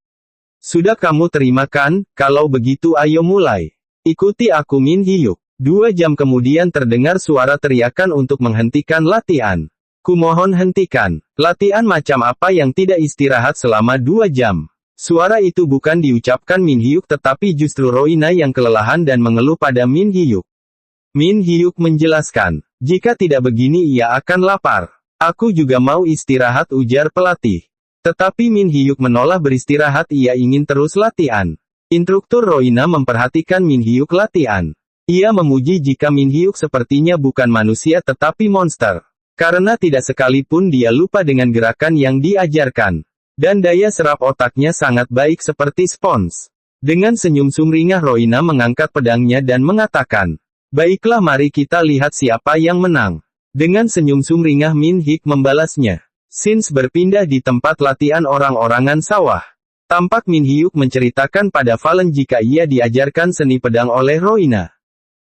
Sudah kamu terima kan? Kalau begitu ayo mulai. Ikuti aku Min Hyuk. 2 jam kemudian terdengar suara teriakan untuk menghentikan latihan. Kumohon hentikan. Latihan macam apa yang tidak istirahat selama 2 jam? Suara itu bukan diucapkan Min Hyuk tetapi justru Roina yang kelelahan dan mengeluh pada Min Hyuk. Min Hyuk menjelaskan. Jika tidak begini ia akan lapar. Aku juga mau istirahat ujar pelatih. Tetapi Min Hyuk menolak beristirahat ia ingin terus latihan. Instruktur Roina memperhatikan Min Hyuk latihan. Ia memuji jika Min Hyuk sepertinya bukan manusia tetapi monster. Karena tidak sekalipun dia lupa dengan gerakan yang diajarkan. Dan daya serap otaknya sangat baik seperti spons. Dengan senyum sumringah Roina mengangkat pedangnya dan mengatakan. Baiklah mari kita lihat siapa yang menang. Dengan senyum sumringah Min Hyuk membalasnya. Sins berpindah di tempat latihan orang-orangan sawah. Tampak Min Hyuk menceritakan pada Valen jika ia diajarkan seni pedang oleh Roina.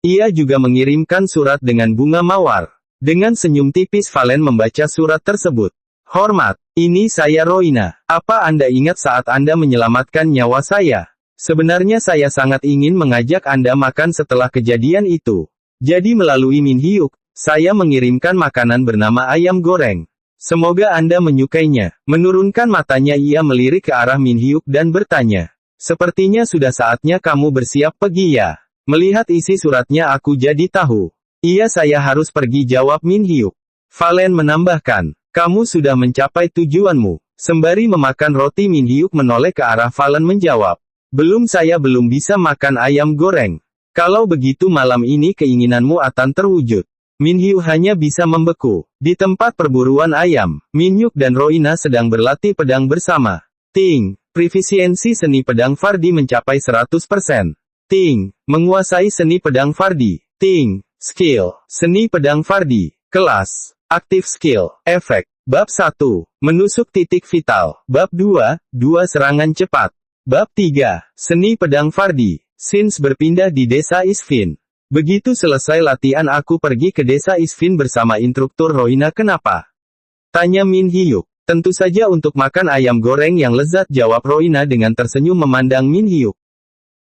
Ia juga mengirimkan surat dengan bunga mawar. Dengan senyum tipis Valen membaca surat tersebut. Hormat, ini saya Roina. Apa Anda ingat saat Anda menyelamatkan nyawa saya? Sebenarnya saya sangat ingin mengajak Anda makan setelah kejadian itu. Jadi melalui Min Hyuk, saya mengirimkan makanan bernama ayam goreng. Semoga Anda menyukainya. Menurunkan matanya ia melirik ke arah Min Hyuk dan bertanya. Sepertinya sudah saatnya kamu bersiap pergi ya. Melihat isi suratnya aku jadi tahu. Iya saya harus pergi jawab Min Hyuk. Valen menambahkan. Kamu sudah mencapai tujuanmu. Sembari memakan roti Min Hyuk menoleh ke arah Valen menjawab. Belum, saya belum bisa makan ayam goreng. Kalau begitu malam ini keinginanmu akan terwujud. Min Hyuk hanya bisa membeku. Di tempat perburuan ayam, Min Hyuk dan Roina sedang berlatih pedang bersama. Ting, prefisiensi seni pedang Fardi mencapai 100%. Ting, menguasai seni pedang Fardi. Ting, skill, seni pedang Fardi. Kelas, aktif skill, efek. Bab 1, menusuk titik vital. Bab 2, 2 serangan cepat. Bab 3, seni pedang Fardi. Sins berpindah di desa Isfin. Begitu selesai latihan aku pergi ke desa Isfin bersama instruktur Roina. Kenapa? Tanya Min Hyuk. Tentu saja untuk makan ayam goreng yang lezat, jawab Roina dengan tersenyum memandang Min Hyuk.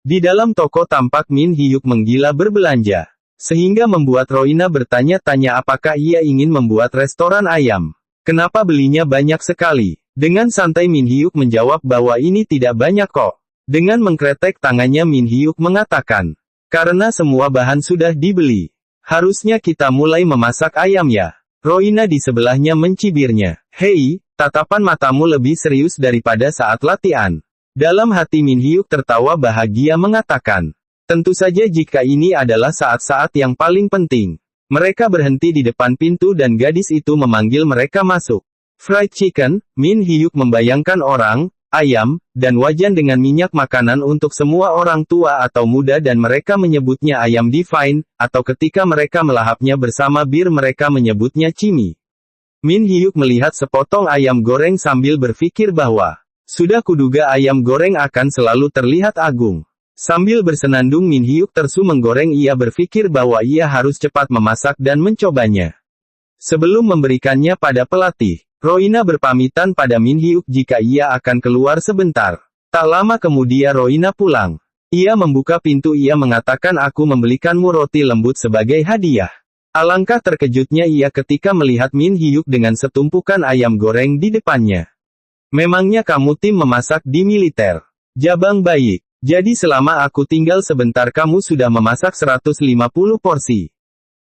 Di dalam toko tampak Min Hyuk menggila berbelanja. Sehingga membuat Roina bertanya-tanya apakah ia ingin membuat restoran ayam. Kenapa belinya banyak sekali? Dengan santai Min Hyuk menjawab bahwa ini tidak banyak kok. Dengan mengkretek tangannya Min Hyuk mengatakan, karena semua bahan sudah dibeli. Harusnya kita mulai memasak ayam ya. Roina di sebelahnya mencibirnya. Hei, tatapan matamu lebih serius daripada saat latihan. Dalam hati Min Hyuk tertawa bahagia mengatakan, tentu saja jika ini adalah saat-saat yang paling penting. Mereka berhenti di depan pintu dan gadis itu memanggil mereka masuk. Fried chicken, Min Hyuk membayangkan orang, ayam, dan wajan dengan minyak makanan untuk semua orang tua atau muda dan mereka menyebutnya ayam divine, atau ketika mereka melahapnya bersama bir mereka menyebutnya cimi. Min Hyuk melihat sepotong ayam goreng sambil berpikir bahwa, sudah kuduga ayam goreng akan selalu terlihat agung. Sambil bersenandung Min Hyuk tersu menggoreng, ia berpikir bahwa ia harus cepat memasak dan mencobanya. Sebelum memberikannya pada pelatih, Roina berpamitan pada Min Hyuk jika ia akan keluar sebentar. Tak lama kemudian Roina pulang. Ia membuka pintu, ia mengatakan aku membelikanmu roti lembut sebagai hadiah. Alangkah terkejutnya ia ketika melihat Min Hyuk dengan setumpukan ayam goreng di depannya. Memangnya kamu tim memasak di militer? Jabang baik. Jadi selama aku tinggal sebentar kamu sudah memasak 150 porsi.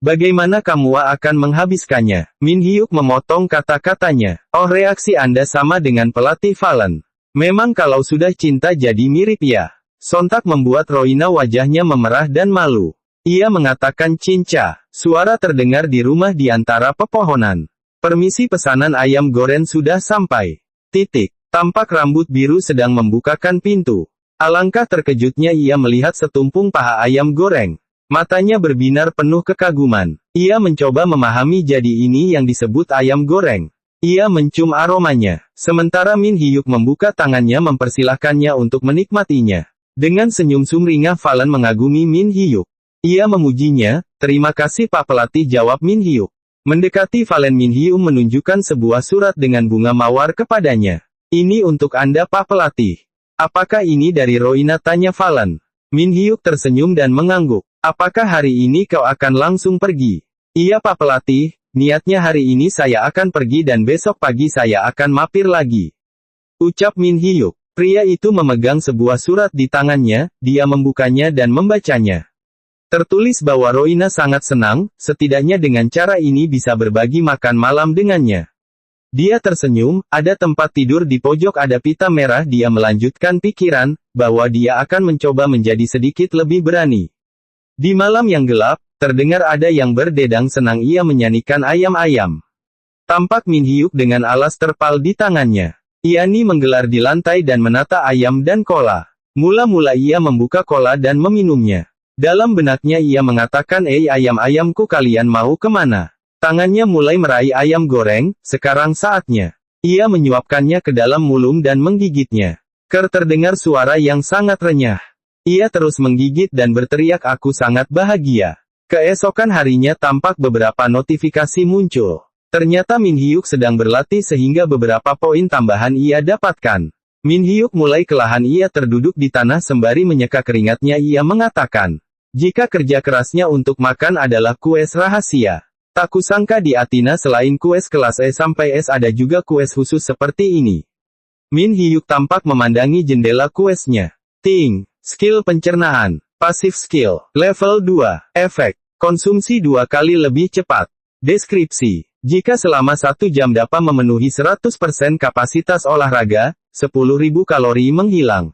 Bagaimana kamu akan menghabiskannya? Min Hyuk memotong kata-katanya. Oh, reaksi Anda sama dengan pelatih Valen. Memang kalau sudah cinta jadi mirip ya. Sontak membuat Roina wajahnya memerah dan malu. Ia mengatakan cinca. Suara terdengar di rumah di antara pepohonan. Permisi, pesanan ayam goreng sudah sampai. Titik. Tampak rambut biru sedang membukakan pintu. Alangkah terkejutnya ia melihat setumpung paha ayam goreng. Matanya berbinar penuh kekaguman. Ia mencoba memahami, jadi ini yang disebut ayam goreng. Ia mencium aromanya. Sementara Min Hyuk membuka tangannya mempersilahkannya untuk menikmatinya. Dengan senyum sumringah Valen mengagumi Min Hyuk. Ia memujinya, terima kasih Pak Pelatih, jawab Min Hyuk. Mendekati Valen, Min Hyuk menunjukkan sebuah surat dengan bunga mawar kepadanya. Ini untuk Anda Pak Pelatih. Apakah ini dari Roina, tanya Valen. Min Hyuk tersenyum dan mengangguk. Apakah hari ini kau akan langsung pergi? Iya Pak Pelatih, niatnya hari ini saya akan pergi dan besok pagi saya akan mampir lagi. Ucap Min Hyuk. Pria itu memegang sebuah surat di tangannya, dia membukanya dan membacanya. Tertulis bahwa Roina sangat senang, setidaknya dengan cara ini bisa berbagi makan malam dengannya. Dia tersenyum, ada tempat tidur di pojok, ada pita merah. Dia melanjutkan pikiran, bahwa dia akan mencoba menjadi sedikit lebih berani. Di malam yang gelap, terdengar ada yang berdedang senang, ia menyanyikan ayam-ayam. Tampak Min Hyuk dengan alas terpal di tangannya. Iani menggelar di lantai dan menata ayam dan kola. Mula-mula ia membuka kola dan meminumnya. Dalam benaknya ia mengatakan, ayam-ayamku, kalian mau kemana? Tangannya mulai meraih ayam goreng, sekarang saatnya. Ia menyuapkannya ke dalam mulut dan menggigitnya. Terdengar suara yang sangat renyah. Ia terus menggigit dan berteriak, aku sangat bahagia. Keesokan harinya tampak beberapa notifikasi muncul. Ternyata Min Hyuk sedang berlatih sehingga beberapa poin tambahan ia dapatkan. Min Hyuk mulai kelelahan, ia terduduk di tanah sembari menyeka keringatnya. Ia mengatakan, jika kerja kerasnya untuk makan adalah kues rahasia. Tak kusangka di Athena selain kues kelas E sampai S ada juga kues khusus seperti ini. Min Hyuk tampak memandangi jendela kuesnya. Ting, skill pencernaan, pasif skill, level 2, efek, konsumsi 2 kali lebih cepat. Deskripsi, Jika selama 1 jam dapat memenuhi 100% kapasitas olahraga, 10.000 kalori menghilang.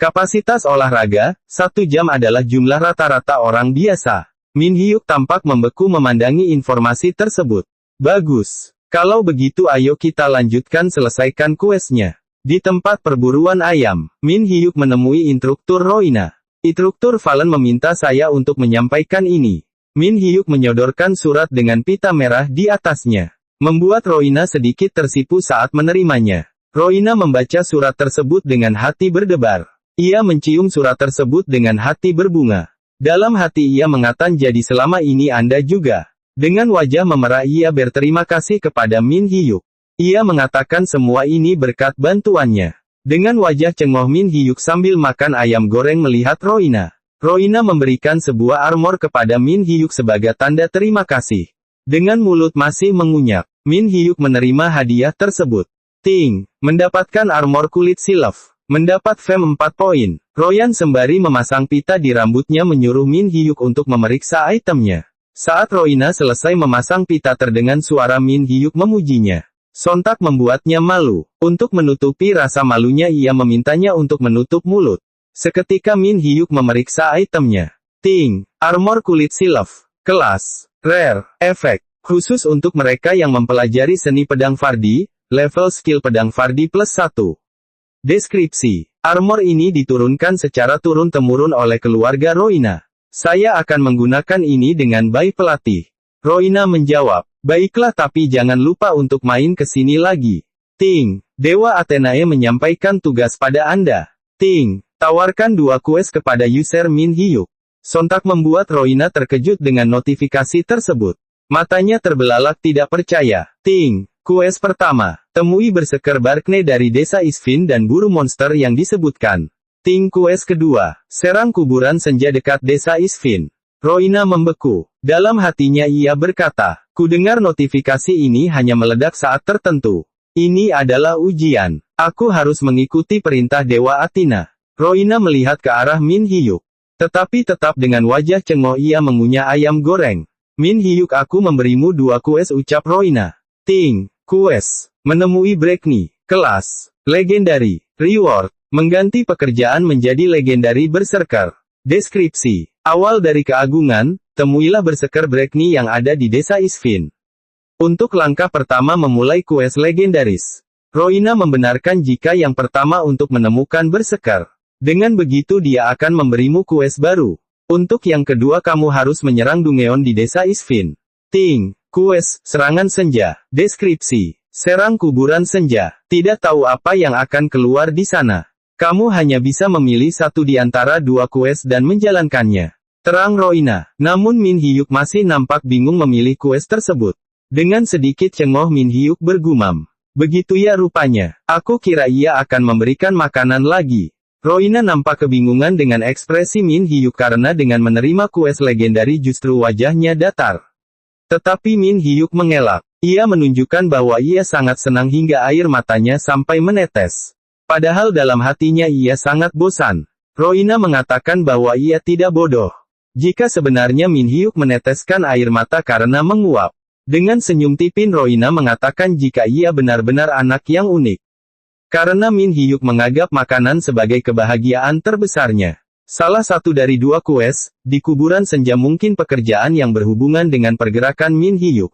Kapasitas olahraga, 1 jam adalah jumlah rata-rata orang biasa. Min Hyuk tampak membeku memandangi informasi tersebut. Bagus. Kalau begitu ayo kita lanjutkan selesaikan kuesnya. Di tempat perburuan ayam, Min Hyuk menemui instruktur Roina. Instruktur Valen meminta saya untuk menyampaikan ini. Min Hyuk menyodorkan surat dengan pita merah di atasnya. Membuat Roina sedikit tersipu saat menerimanya. Roina membaca surat tersebut dengan hati berdebar. Ia mencium surat tersebut dengan hati berbunga. Dalam hati ia mengatakan jadi selama ini Anda juga. Dengan wajah memerah ia berterima kasih kepada Min Hyuk. Ia mengatakan semua ini berkat bantuannya. Dengan wajah cenggoh Min Hyuk sambil makan ayam goreng melihat Roina. Roina memberikan sebuah armor kepada Min Hyuk sebagai tanda terima kasih. Dengan mulut masih mengunyah, Min Hyuk menerima hadiah tersebut. Ting, mendapatkan armor kulit silaf. Mendapat fame 4 poin. Royan sembari memasang pita di rambutnya menyuruh Min Hyuk untuk memeriksa itemnya. Saat Roina selesai memasang pita terdengar suara Min Hyuk memujinya. Sontak membuatnya malu. Untuk menutupi rasa malunya ia memintanya untuk menutup mulut. Seketika Min Hyuk memeriksa itemnya. Ting, armor kulit silaf. Kelas, rare, efek. Khusus untuk mereka yang mempelajari seni pedang Fardi, level skill pedang Fardi +1. Deskripsi. Armor ini diturunkan secara turun-temurun oleh keluarga Roina. Saya akan menggunakan ini dengan baik pelatih. Roina menjawab. Baiklah tapi jangan lupa untuk main ke sini lagi. Ting, Dewa Athenae menyampaikan tugas pada Anda. Ting, tawarkan 2 kues kepada user Min Hyuk. Sontak membuat Roina terkejut dengan notifikasi tersebut. Matanya terbelalak tidak percaya. Ting, kues pertama, temui berseker Barkne dari desa Isfin dan buru monster yang disebutkan. Ting kues kedua, serang kuburan senja dekat desa Isfin. Roina membeku. Dalam hatinya ia berkata, kudengar notifikasi ini hanya meledak saat tertentu. Ini adalah ujian. Aku harus mengikuti perintah Dewa Athena. Roina melihat ke arah Min Hyuk. Tetapi tetap dengan wajah cenggoh ia mengunyah ayam goreng. Min Hyuk aku memberimu 2 kues ucap Roina. Ting, kues, menemui Brekni, kelas, legendary, reward, mengganti pekerjaan menjadi legendary berserker. Deskripsi. Awal dari keagungan, temuilah berseker Brekni yang ada di desa Isfin. Untuk langkah pertama memulai kues legendaris. Roina membenarkan jika yang pertama untuk menemukan berseker. Dengan begitu dia akan memberimu kues baru. Untuk yang kedua kamu harus menyerang Dungeon di desa Isfin. Ting, kues, serangan senja. Deskripsi. Serang kuburan senja. Tidak tahu apa yang akan keluar di sana. Kamu hanya bisa memilih satu di antara 2 kues dan menjalankannya. Terang Roina. Namun Min Hyuk masih nampak bingung memilih kues tersebut. Dengan sedikit cenggoh Min Hyuk bergumam. Begitu ya rupanya. Aku kira ia akan memberikan makanan lagi. Roina nampak kebingungan dengan ekspresi Min Hyuk karena dengan menerima kues legendari justru wajahnya datar. Tetapi Min Hyuk mengelak. Ia menunjukkan bahwa ia sangat senang hingga air matanya sampai menetes. Padahal dalam hatinya ia sangat bosan. Roina mengatakan bahwa ia tidak bodoh. Jika sebenarnya Min Hyuk meneteskan air mata karena menguap. Dengan senyum tipin Roina mengatakan jika ia benar-benar anak yang unik. Karena Min Hyuk menganggap makanan sebagai kebahagiaan terbesarnya. Salah satu dari 2 kues, di kuburan senja mungkin pekerjaan yang berhubungan dengan pergerakan Min Hyuk.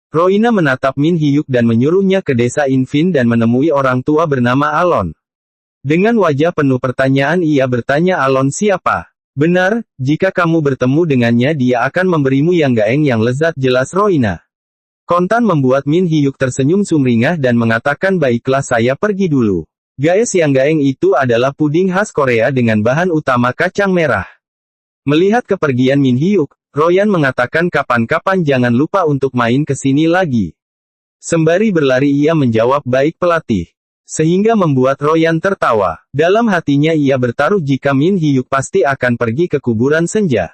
Roina menatap Min Hyuk dan menyuruhnya ke desa Infin dan menemui orang tua bernama Alon. Dengan wajah penuh pertanyaan ia bertanya Alon siapa? Benar, jika kamu bertemu dengannya dia akan memberimu yang gaeng yang lezat jelas Roina. Kontan membuat Min Hyuk tersenyum sumringah dan mengatakan baiklah saya pergi dulu. Gaes yang gaeng itu adalah puding khas Korea dengan bahan utama kacang merah. Melihat kepergian Min Hyuk, Royan mengatakan kapan-kapan jangan lupa untuk main ke sini lagi. Sembari berlari ia menjawab baik pelatih. Sehingga membuat Royan tertawa. Dalam hatinya ia bertaruh jika Min Hyuk pasti akan pergi ke kuburan senja.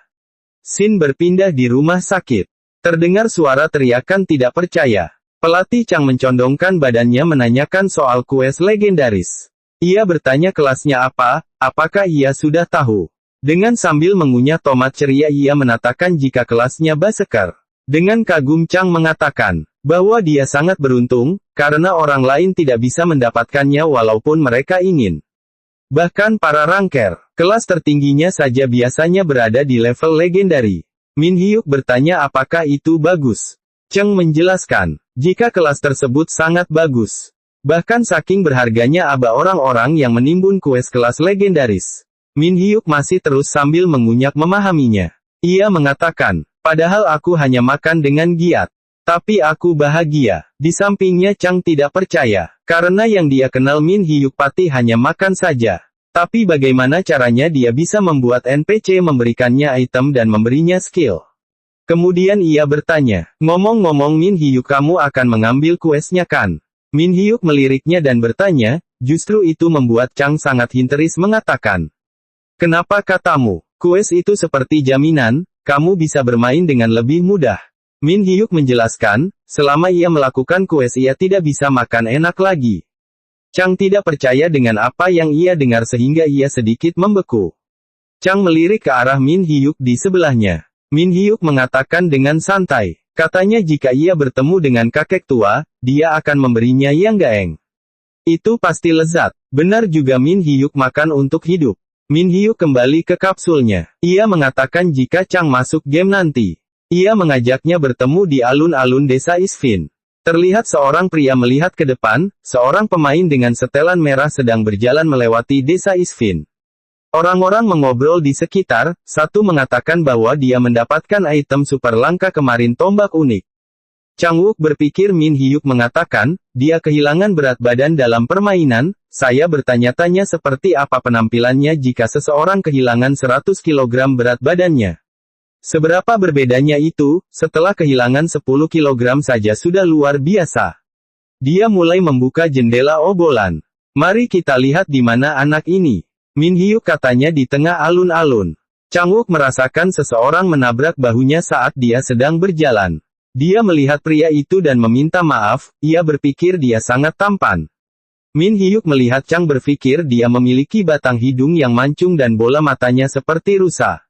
Sin berpindah di rumah sakit. Terdengar suara teriakan tidak percaya. Pelatih Chang mencondongkan badannya menanyakan soal kues legendaris. Ia bertanya kelasnya apa, apakah ia sudah tahu. Dengan sambil mengunyah tomat ceria ia menatakan jika kelasnya Berserker. Dengan kagum Chang mengatakan, Bahwa dia sangat beruntung, karena orang lain tidak bisa mendapatkannya walaupun mereka ingin. Bahkan para ranker, kelas tertingginya saja biasanya berada di level legendary. Min Hyuk bertanya apakah itu bagus. Cheng menjelaskan, jika kelas tersebut sangat bagus. Bahkan saking berharganya aba orang-orang yang menimbun kues kelas legendaris. Min Hyuk masih terus sambil mengunyak memahaminya. Ia mengatakan, padahal aku hanya makan dengan giat. Tapi aku bahagia. Di sampingnya Chang tidak percaya, karena yang dia kenal Min Hyuk pasti hanya makan saja. Tapi bagaimana caranya dia bisa membuat NPC memberikannya item dan memberinya skill? Kemudian ia bertanya, ngomong-ngomong Min Hyuk kamu akan mengambil kuesnya kan? Min Hyuk meliriknya dan bertanya, justru itu membuat Chang sangat histeris mengatakan. Kenapa katamu, kues itu seperti jaminan, kamu bisa bermain dengan lebih mudah. Min Hyuk menjelaskan, selama ia melakukan kues ia tidak bisa makan enak lagi. Chang tidak percaya dengan apa yang ia dengar sehingga ia sedikit membeku. Chang melirik ke arah Min Hyuk di sebelahnya. Min Hyuk mengatakan dengan santai, katanya jika ia bertemu dengan kakek tua, dia akan memberinya yang gaeng. Itu pasti lezat. Benar juga Min Hyuk makan untuk hidup. Min Hyuk kembali ke kapsulnya. Ia mengatakan jika Chang masuk game nanti, ia mengajaknya bertemu di alun-alun desa Isfin. Terlihat seorang pria melihat ke depan, seorang pemain dengan setelan merah sedang berjalan melewati desa Isfin. Orang-orang mengobrol di sekitar, satu mengatakan bahwa dia mendapatkan item super langka kemarin tombak unik. Chang Wook berpikir Min Hyuk mengatakan, dia kehilangan berat badan dalam permainan, saya bertanya-tanya seperti apa penampilannya jika seseorang kehilangan 100 kg berat badannya. Seberapa berbedanya itu, setelah kehilangan 10 kg saja sudah luar biasa. Dia mulai membuka jendela obrolan. Mari kita lihat di mana anak ini. Min Hyuk katanya di tengah alun-alun. Chang Wook merasakan seseorang menabrak bahunya saat dia sedang berjalan. Dia melihat pria itu dan meminta maaf, ia berpikir dia sangat tampan. Min Hyuk melihat Chang berpikir dia memiliki batang hidung yang mancung dan bola matanya seperti rusa.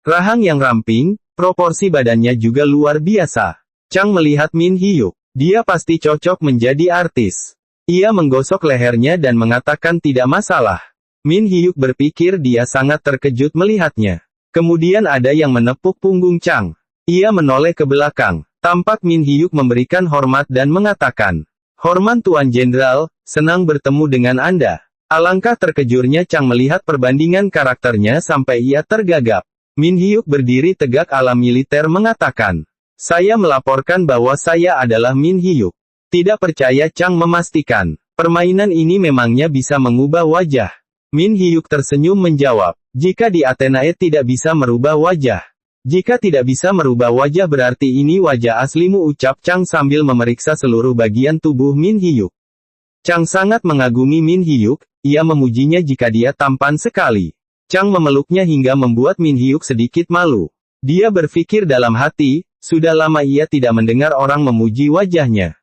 Rahang yang ramping, proporsi badannya juga luar biasa. Chang melihat Min Hyuk, dia pasti cocok menjadi artis. Ia menggosok lehernya dan mengatakan tidak masalah. Min Hyuk berpikir dia sangat terkejut melihatnya. Kemudian ada yang menepuk punggung Chang. Ia menoleh ke belakang. Tampak Min Hyuk memberikan hormat dan mengatakan, "Hormat Tuan Jenderal, senang bertemu dengan Anda." Alangkah terkejutnya Chang melihat perbandingan karakternya sampai ia tergagap. Min Hyuk berdiri tegak ala militer mengatakan, "Saya melaporkan bahwa saya adalah Min Hyuk." Tidak percaya Chang memastikan, permainan ini memangnya bisa mengubah wajah. Min Hyuk tersenyum menjawab, jika di Athenae tidak bisa merubah wajah. Jika tidak bisa merubah wajah berarti ini wajah aslimu ucap Chang sambil memeriksa seluruh bagian tubuh Min Hyuk. Chang sangat mengagumi Min Hyuk, ia memujinya jika dia tampan sekali. Chang memeluknya hingga membuat Min Hyuk sedikit malu. Dia berpikir dalam hati, sudah lama ia tidak mendengar orang memuji wajahnya.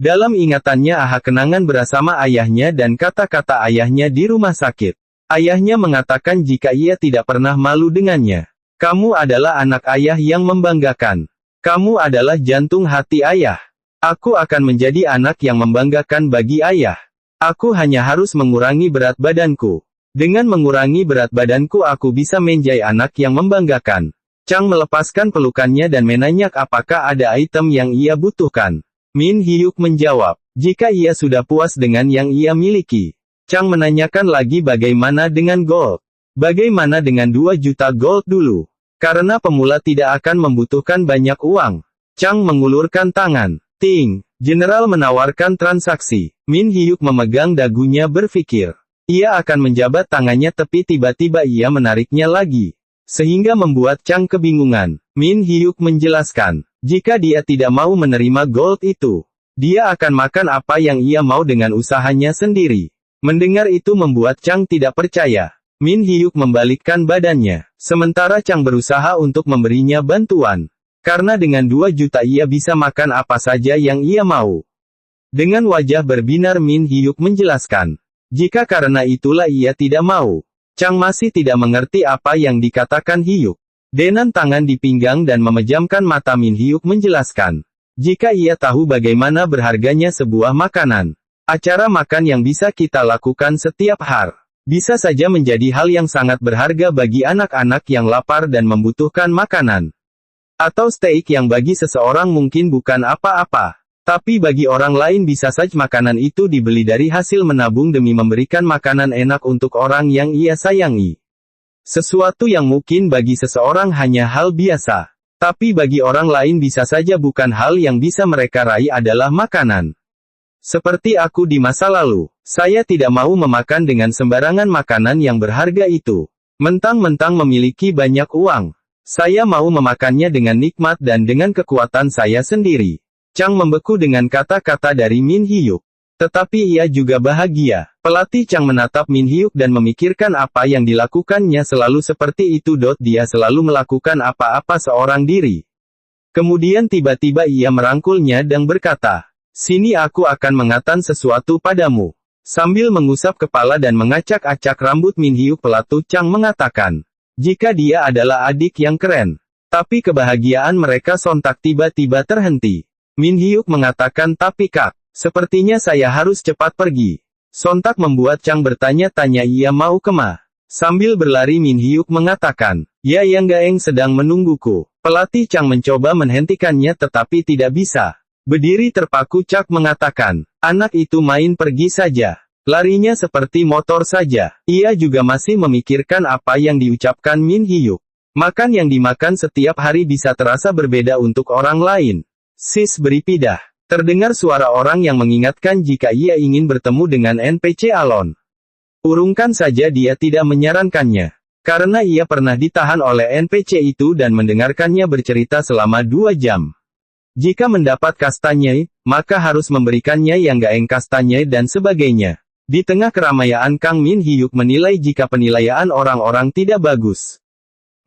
Dalam ingatannya kenangan bersama ayahnya dan kata-kata ayahnya di rumah sakit. Ayahnya mengatakan jika ia tidak pernah malu dengannya. Kamu adalah anak ayah yang membanggakan. Kamu adalah jantung hati ayah. Aku akan menjadi anak yang membanggakan bagi ayah. Aku hanya harus mengurangi berat badanku. Dengan mengurangi berat badanku aku bisa menjadi anak yang membanggakan. Chang melepaskan pelukannya dan menanyakan apakah ada item yang ia butuhkan. Min Hyuk menjawab, jika ia sudah puas dengan yang ia miliki. Chang menanyakan lagi bagaimana dengan gold. Bagaimana dengan 2 juta gold dulu? Karena pemula tidak akan membutuhkan banyak uang. Chang mengulurkan tangan. Ting, General menawarkan transaksi. Min Hyuk memegang dagunya berpikir. Ia akan menjabat tangannya tapi tiba-tiba ia menariknya lagi. Sehingga membuat Chang kebingungan. Min Hyuk menjelaskan. Jika dia tidak mau menerima gold itu, dia akan makan apa yang ia mau dengan usahanya sendiri. Mendengar itu membuat Chang tidak percaya. Min Hyuk membalikkan badannya, sementara Chang berusaha untuk memberinya bantuan. Karena dengan 2 juta ia bisa makan apa saja yang ia mau. Dengan wajah berbinar Min Hyuk menjelaskan. Jika karena itulah ia tidak mau. Chang masih tidak mengerti apa yang dikatakan Hyuk. Denan tangan di pinggang dan memejamkan mata Min Hyuk menjelaskan. Jika ia tahu bagaimana berharganya sebuah makanan, acara makan yang bisa kita lakukan setiap hari, bisa saja menjadi hal yang sangat berharga bagi anak-anak yang lapar dan membutuhkan makanan. Atau steak yang bagi seseorang mungkin bukan apa-apa, tapi bagi orang lain bisa saja makanan itu dibeli dari hasil menabung demi memberikan makanan enak untuk orang yang ia sayangi. Sesuatu yang mungkin bagi seseorang hanya hal biasa, tapi bagi orang lain bisa saja bukan hal yang bisa mereka raih adalah makanan. Seperti aku di masa lalu, saya tidak mau memakan dengan sembarangan makanan yang berharga itu. Mentang-mentang memiliki banyak uang, saya mau memakannya dengan nikmat dan dengan kekuatan saya sendiri. Chang membeku dengan kata-kata dari Min Hyuk. Tetapi ia juga bahagia. Pelatih Chang menatap Min Hyuk dan memikirkan apa yang dilakukannya selalu seperti itu. Dia selalu melakukan apa-apa seorang diri. Kemudian tiba-tiba ia merangkulnya dan berkata, "Sini aku akan mengatakan sesuatu padamu." Sambil mengusap kepala dan mengacak-acak rambut Min Hyuk, pelatih Chang mengatakan, jika dia adalah adik yang keren. Tapi kebahagiaan mereka sontak tiba-tiba terhenti. Min Hyuk mengatakan, "Tapi Kak, sepertinya saya harus cepat pergi." Sontak membuat Chang bertanya-tanya ia mau kemana. Sambil berlari Min Hyuk mengatakan, "Ya, Yang Gaeng sedang menungguku." Pelatih Chang mencoba menghentikannya tetapi tidak bisa. Berdiri terpaku, Chang mengatakan, "Anak itu main pergi saja. Larinya seperti motor saja." Ia juga masih memikirkan apa yang diucapkan Min Hyuk. Makan yang dimakan setiap hari bisa terasa berbeda untuk orang lain. Sis beripidah. Terdengar suara orang yang mengingatkan jika ia ingin bertemu dengan NPC Alon. Urungkan saja dia tidak menyarankannya. Karena ia pernah ditahan oleh NPC itu dan mendengarkannya bercerita selama 2 jam. Jika mendapat kastanye, maka harus memberikannya yang gaeng kastanye dan sebagainya. Di tengah keramaian Kang Min Hyuk menilai jika penilaian orang-orang tidak bagus.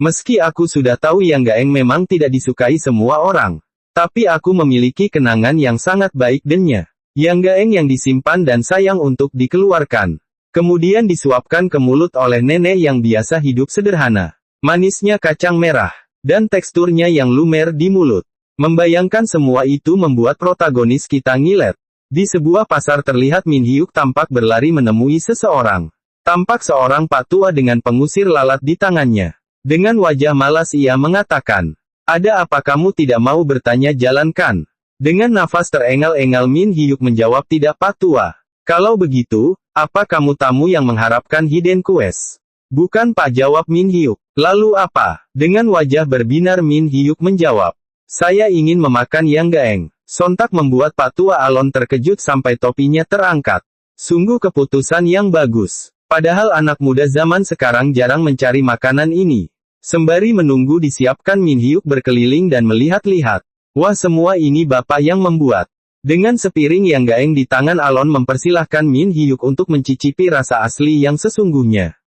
Meski aku sudah tahu yang gaeng memang tidak disukai semua orang. Tapi aku memiliki kenangan yang sangat baik dennya. Yang gaeng yang disimpan dan sayang untuk dikeluarkan. Kemudian disuapkan ke mulut oleh nenek yang biasa hidup sederhana. Manisnya kacang merah. Dan teksturnya yang lumer di mulut. Membayangkan semua itu membuat protagonis kita ngiler. Di sebuah pasar terlihat Min Hyuk tampak berlari menemui seseorang. Tampak seorang pak tua dengan pengusir lalat di tangannya. Dengan wajah malas ia mengatakan, "Ada apa kamu tidak mau bertanya jalan kan?" Dengan nafas terenggal-enggal Min Hyuk menjawab, "Tidak Pak Tua. Kalau begitu, apa kamu tamu yang mengharapkan hidden quest?" "Bukan Pak," jawab Min Hyuk. "Lalu apa?" Dengan wajah berbinar Min Hyuk menjawab, "Saya ingin memakan yang gaeng." Sontak membuat Pak Tua Alon terkejut sampai topinya terangkat. Sungguh keputusan yang bagus. Padahal anak muda zaman sekarang jarang mencari makanan ini. Sembari menunggu disiapkan, Min Hyuk berkeliling dan melihat-lihat. Wah, semua ini Bapak yang membuat. Dengan sepiring yang gaeng di tangan, Alon mempersilahkan Min Hyuk untuk mencicipi rasa asli yang sesungguhnya.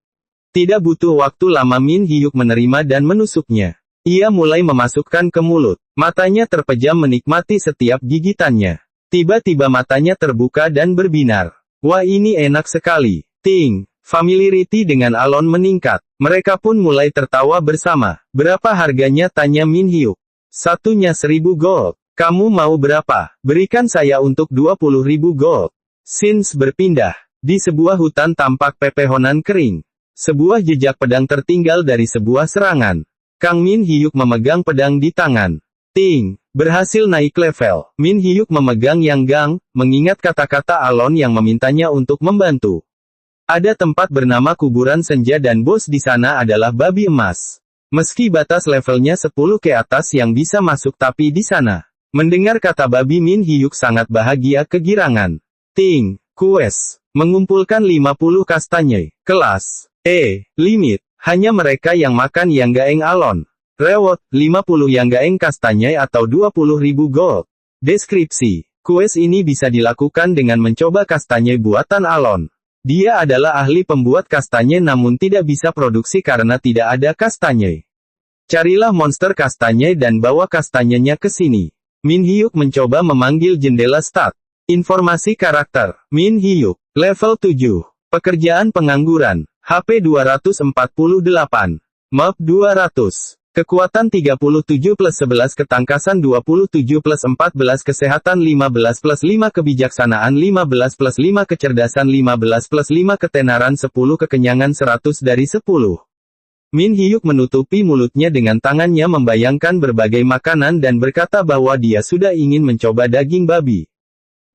Tidak butuh waktu lama Min Hyuk menerima dan menusuknya. Ia mulai memasukkan ke mulut. Matanya terpejam menikmati setiap gigitannya. Tiba-tiba matanya terbuka dan berbinar. Wah, ini enak sekali. Ting. Familiarity dengan Alon meningkat. Mereka pun mulai tertawa bersama. "Berapa harganya?" tanya Min Hyuk. "Satunya 1000 gold. Kamu mau berapa?" "Berikan saya untuk 20.000 gold." Scenes berpindah. Di sebuah hutan tampak pepohonan kering. Sebuah jejak pedang tertinggal dari sebuah serangan. Kang Min Hyuk memegang pedang di tangan. Ting. Berhasil naik level. Min Hyuk memegang yang gang, mengingat kata-kata Alon yang memintanya untuk membantu. Ada tempat bernama kuburan senja dan bos di sana adalah babi emas. Meski batas levelnya 10 ke atas yang bisa masuk, tapi di sana. Mendengar kata babi, Min Hyuk sangat bahagia kegirangan. Ting. Quest. Mengumpulkan 50 kastanye. Kelas E. Limit. Hanya mereka yang makan yang gaeng Alon. Reward. 50 yang gaeng kastanye atau 20.000 gold. Deskripsi. Quest ini bisa dilakukan dengan mencoba kastanye buatan Alon. Dia adalah ahli pembuat kastanye namun tidak bisa produksi karena tidak ada kastanye. Carilah monster kastanye dan bawa kastanyenya ke sini. Min Hyuk mencoba memanggil jendela stat. Informasi karakter. Min Hyuk. Level 7. Pekerjaan pengangguran. HP 248. Map 200. Kekuatan 37 plus 11 ketangkasan 27 plus 14 kesehatan 15 plus 5 kebijaksanaan 15 plus 5 kecerdasan 15 plus 5 ketenaran 10 kekenyangan 100 dari 10. Min Hyuk menutupi mulutnya dengan tangannya membayangkan berbagai makanan dan berkata bahwa dia sudah ingin mencoba daging babi.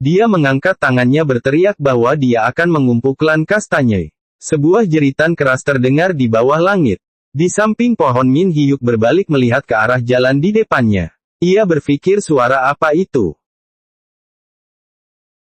Dia mengangkat tangannya berteriak bahwa dia akan mengumpulkan kastanya. Sebuah jeritan keras terdengar di bawah langit. Di samping pohon Min Hyuk berbalik melihat ke arah jalan di depannya. Ia berpikir suara apa itu?